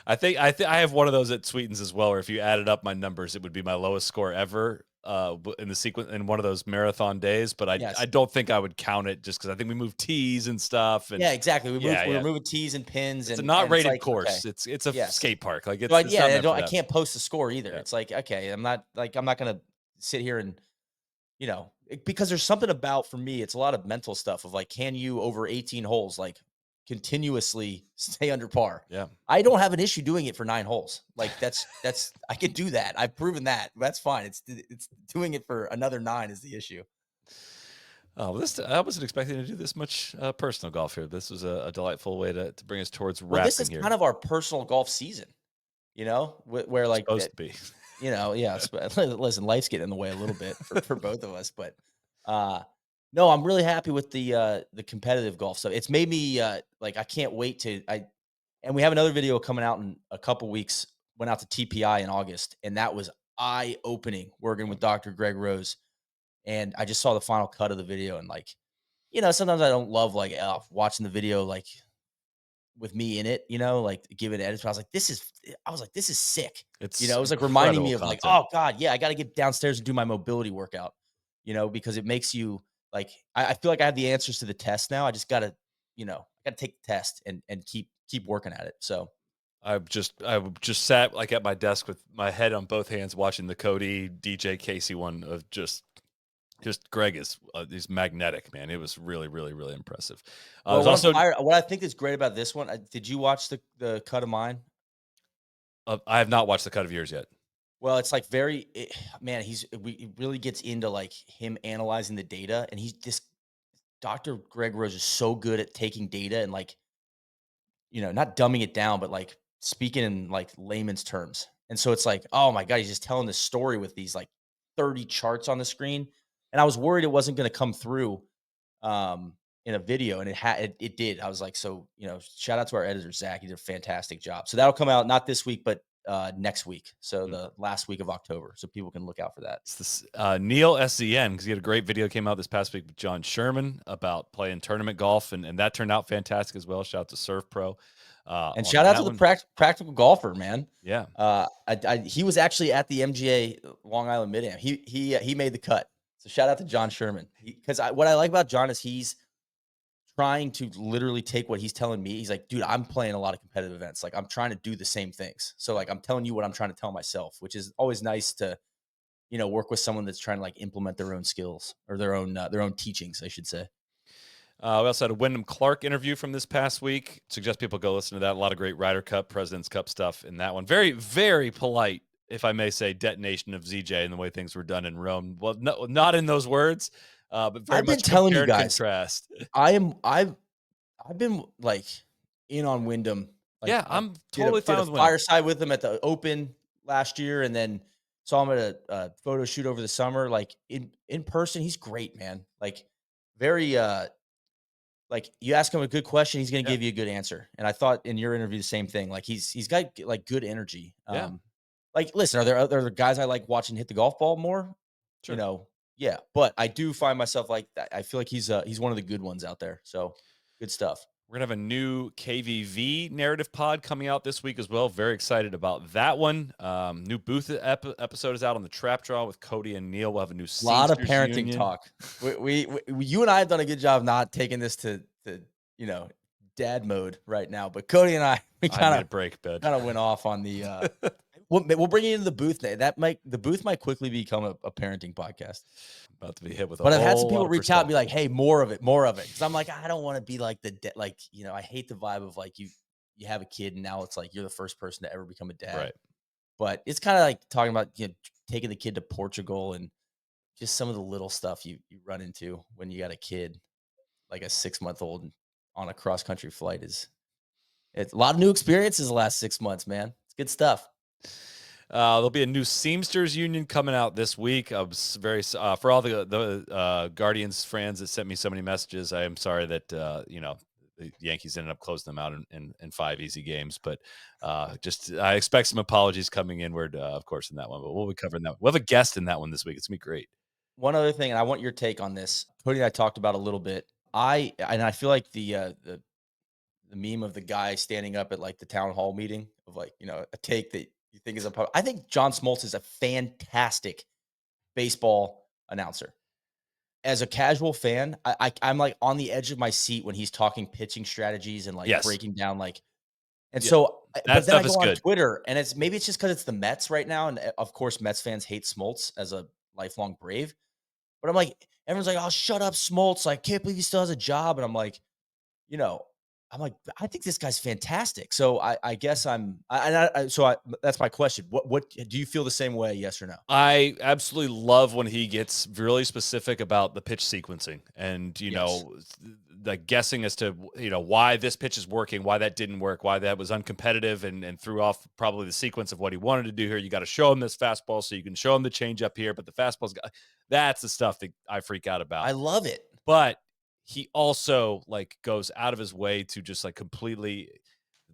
I think I have one of those at Sweetens as well. Or if you added up my numbers, it would be my lowest score ever in the sequence in one of those marathon days. But I Yes. don't think I would count it just because I think we moved tees and stuff. And Yeah, exactly. yeah, We were yeah, moving tees and pins, it's a and not and it's rated like, okay, course. It's a yes. skate park. Like So it's not I meant don't for I that. can't post the score either. Yeah. It's like, okay, I'm not gonna sit here and, because there's something about for me, it's a lot of mental stuff of like, can you over 18 holes, like continuously stay under par? Yeah. I don't have an issue doing it for 9 holes. Like that's I can do that. I've proven that. That's fine. It's doing it for another 9 is the issue. Oh, well, I wasn't expecting to do this much personal golf here. This was a delightful way to bring us towards Well, this wrapping is here. kind of our personal golf season, where like Supposed to be. Yeah. Listen, life's getting in the way a little bit for both of us, but no, I'm really happy with the competitive golf stuff. It's made me like I can't wait and we have another video coming out in a couple weeks. Went out to TPI in August, and that was eye opening working with Dr. Greg Rose. And I just saw the final cut of the video, and like, sometimes I don't love like watching the video like with me in it, like give it edits. But I was like, this is sick. It's It was like reminding incredible me of like, content. oh God, yeah, I got to get downstairs and do my mobility workout, because it makes you like, I feel like I have the answers to the test now. I just got to, I got to take the test and keep working at it. So I just sat like at my desk with my head on both hands watching the Cody DJ Casey one of just Just Greg is he's magnetic, man. It was really, really, really impressive. Well, There's also what I think is great about this one, did you watch the cut of mine? I have not watched the cut of yours yet. Well, it's like man, he really gets into like him analyzing the data, and he's this Dr. Greg Rose is so good at taking data and like, not dumbing it down, but like speaking in like layman's terms. And so it's like, oh my God, he's just telling this story with these like 30 charts on the screen. And I was worried it wasn't going to come through in a video, and it did. I was like, so, shout out to our editor, Zach. He did a fantastic job. So that'll come out not this week, but next week. So Mm. the last week of October. So people can look out for that. It's this Neil SCN, because he had a great video came out this past week with John Sherman about playing tournament golf, and that turned out fantastic as well. Shout out to Surf Pro. And On shout out that to the one. practical golfer, man. Yeah. He was actually at the MGA Long Island Mid-Am. He made the cut. So shout out to John Sherman. Because what I like about John is he's trying to literally take what he's telling me. He's like, dude, I'm playing a lot of competitive events. Like I'm trying to do the same things. So like I'm telling you what I'm trying to tell myself, which is always nice to, work with someone that's trying to like implement their own skills or their own teachings, I should say. We also had a Wyndham Clark interview from this past week. Suggest people go listen to that. A lot of great Ryder Cup, President's Cup stuff in that one. Very, very polite, if I may say, detonation of ZJ and the way things were done in Rome. Well, no, not in those words, but very I've been much telling you compare and guys, contrast. I've been like in on Wyndham. Like Yeah, I I'm did a totally fine did a with Wyndham. fireside with him at the Open last year, and then saw him at a photo shoot over the summer. Like in person, he's great, man. Like very like you ask him a good question, he's going to Yeah, give you a good answer. And I thought in your interview the same thing. Like he's got like good energy. yeah, Like listen, are there other guys I like watching hit the golf ball more? You sure. know, yeah, but I do find myself like I feel like he's one of the good ones out there. So good stuff. We're gonna have a new KVV narrative pod coming out this week as well. Very excited about that one. New booth episode is out on the Trap Draw with Cody and Neil. We'll have a new A lot of Seamsters parenting Union. talk. You and I have done a good job not taking this to you know dad mode right now, but Cody and I we I need a kind break, bud. of went off on the. We'll bring you into the booth. The booth might quickly become a parenting podcast. About to be hit with a But I've had some whole lot people of reach out and be like, perspective. "Hey, more of it, more of it." Because I'm like, I don't want to be like I hate the vibe of like you have a kid and now it's like you're the first person to ever become a dad. Right. But it's kind of like talking about taking the kid to Portugal and just some of the little stuff you run into when you got a kid, like a 6-month-old on a cross country flight it's a lot of new experiences the last 6 months, man. It's good stuff. There'll be a new Seamsters Union coming out this week. I was for all the Guardians fans that sent me so many messages. I am sorry that the Yankees ended up closing them out in 5 easy games. But just I expect some apologies coming inward, of course, in that one. But we'll be covering that. We'll have a guest in that one this week. It's gonna be great. One other thing, and I want your take on this. Cody and I talked about a little bit. I feel like the meme of the guy standing up at like the town hall meeting of like, a take that you think is I think John Smoltz is a fantastic baseball announcer. As a casual fan, I'm like on the edge of my seat when he's talking pitching strategies and like Yes. breaking down like, and Yeah. so, That but then I stuff go is on good. Twitter and maybe it's just because it's the Mets right now. And of course, Mets fans hate Smoltz as a lifelong Brave. But I'm like, everyone's like, oh, shut up, Smoltz. I can't believe he still has a job. And I'm like, you know, I'm like, I think this guy's fantastic. So I guess that's my question. What do you feel the same way? Yes or no? I absolutely love when he gets really specific about the pitch sequencing and, Yes. the guessing as to, why this pitch is working, why that didn't work, why that was uncompetitive and threw off probably the sequence of what he wanted to do here. You got to show him this fastball so you can show him the change up here, but the that's the stuff that I freak out about. I love it. But he also like goes out of his way to just like completely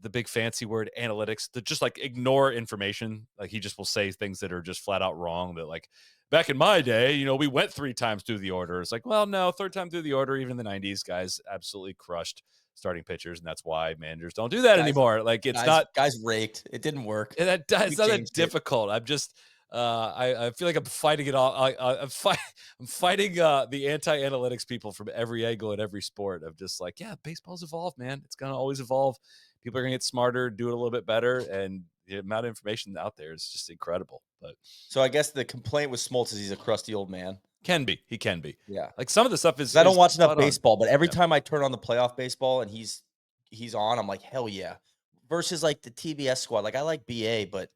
the big fancy word analytics to just like ignore information. Like he just will say things that are just flat out wrong that like back in my day, we went 3 times through the order. It's like, well, no, third time through the order, even in the 90s, guys absolutely crushed starting pitchers. And that's why managers don't do that Guys, anime. Like it's not guys raked. It didn't work. it's We not that changed it. difficult. I'm just I feel like I'm fighting it all. I'm fighting the anti-analytics people from every angle in every sport of just like, yeah, baseball's evolved, man. It's gonna always evolve. People are gonna get smarter, do it a little bit better, and the amount of information out there is just incredible. But So I guess the complaint with Smoltz is he's a crusty old man. He can be. Yeah. Like some of the stuff is I don't watch enough spot on. baseball, but every Yeah. time I turn on the playoff baseball and he's on, I'm like, hell yeah. Versus like the TBS squad. Like I like BA, but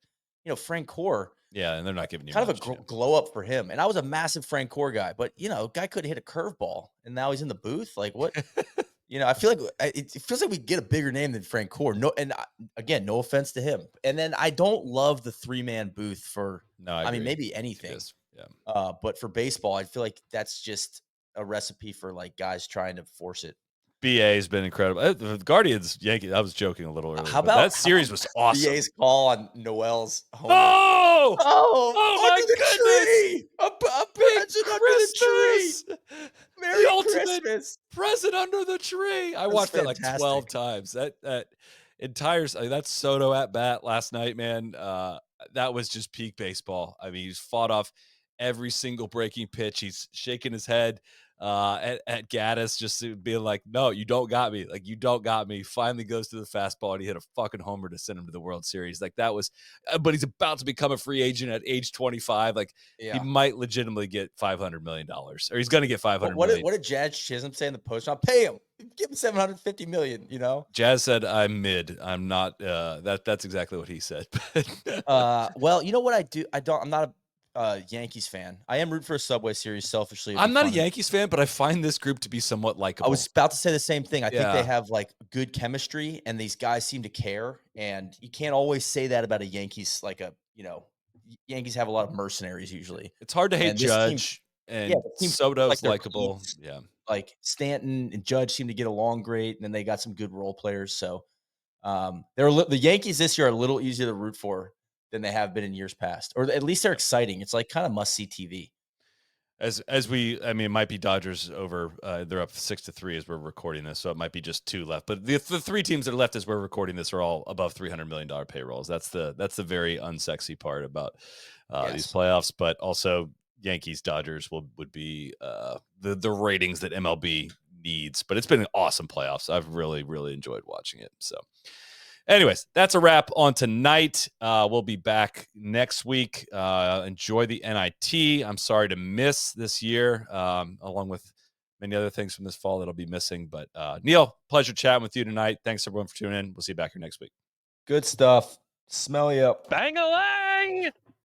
Frank Core, Yeah, and they're not giving you kind of much. a glow up for him. And I was a massive Frank Core guy, but guy couldn't hit a curveball, and now he's in the booth. Like what? I feel like it feels like we get a bigger name than Frank Core. No, and again, no offense to him. And then I don't love the 3-man booth for. No, I mean, agree. maybe It anything. is. Yeah. But for baseball, I feel like that's just a recipe for like guys trying to force it. BA has been incredible. The Guardians, Yankees. I was joking a little earlier. How But that about series was awesome. BA's call on Noel's homer? Oh, Oh, my under the goodness! tree! A Big present under the tree! Christmas! Merry The ultimate Christmas! present under the tree. I That's watched that like fantastic. 12 times. That entire that Soto at bat last night, man. That was just peak baseball. I mean, he's fought off every single breaking pitch. He's shaking his head at Gaddis, just being like, "No, you don't got me. Like you don't got me." Finally goes to the fastball and he hit a fucking homer to send him to the World Series. Like that was, but he's about to become a free agent at age 25. Like he Yeah. might legitimately get $500 million, or he's going to get $500 million. What did Jazz Chisholm say in the post? I'll pay him. Give him $750 million. Jazz said, "I'm mid. I'm not." That's exactly what he said. Well, you know what I do? I'm not a Yankees fan. I am rooting for a Subway Series selfishly. I'm not a Yankees fan, but I find this group to be somewhat likable. I was about to say the same thing. I think they Yeah. have like good chemistry, and these guys seem to care. And you can't always say that about a Yankees. Yankees have a lot of mercenaries usually. It's hard to hate And this team- Judge, and the team feels Soto's like they're likable. peeps. Yeah. Like Stanton and Judge seem to get along great, and then they got some good role players. So the Yankees this year are a little easier to root for than they have been in years past, or at least they're exciting. It's like kind of must see TV. I mean, it might be Dodgers over. They're up 6-3 as we're recording this, so it might be just 2 left. But the 3 teams that are left as we're recording this are all above $300 million payrolls. That's the very unsexy part about these playoffs. But also, Yankees Dodgers would be the ratings that MLB needs. But it's been an awesome playoffs. I've really enjoyed watching it. So. Anyways, that's a wrap on tonight. We'll be back next week. Enjoy the NIT. I'm sorry to miss this year, along with many other things from this fall that I'll be missing. But Neil, pleasure chatting with you tonight. Thanks everyone for tuning in. We'll see you back here next week. Good stuff. Smell you up. Bang-a-lang!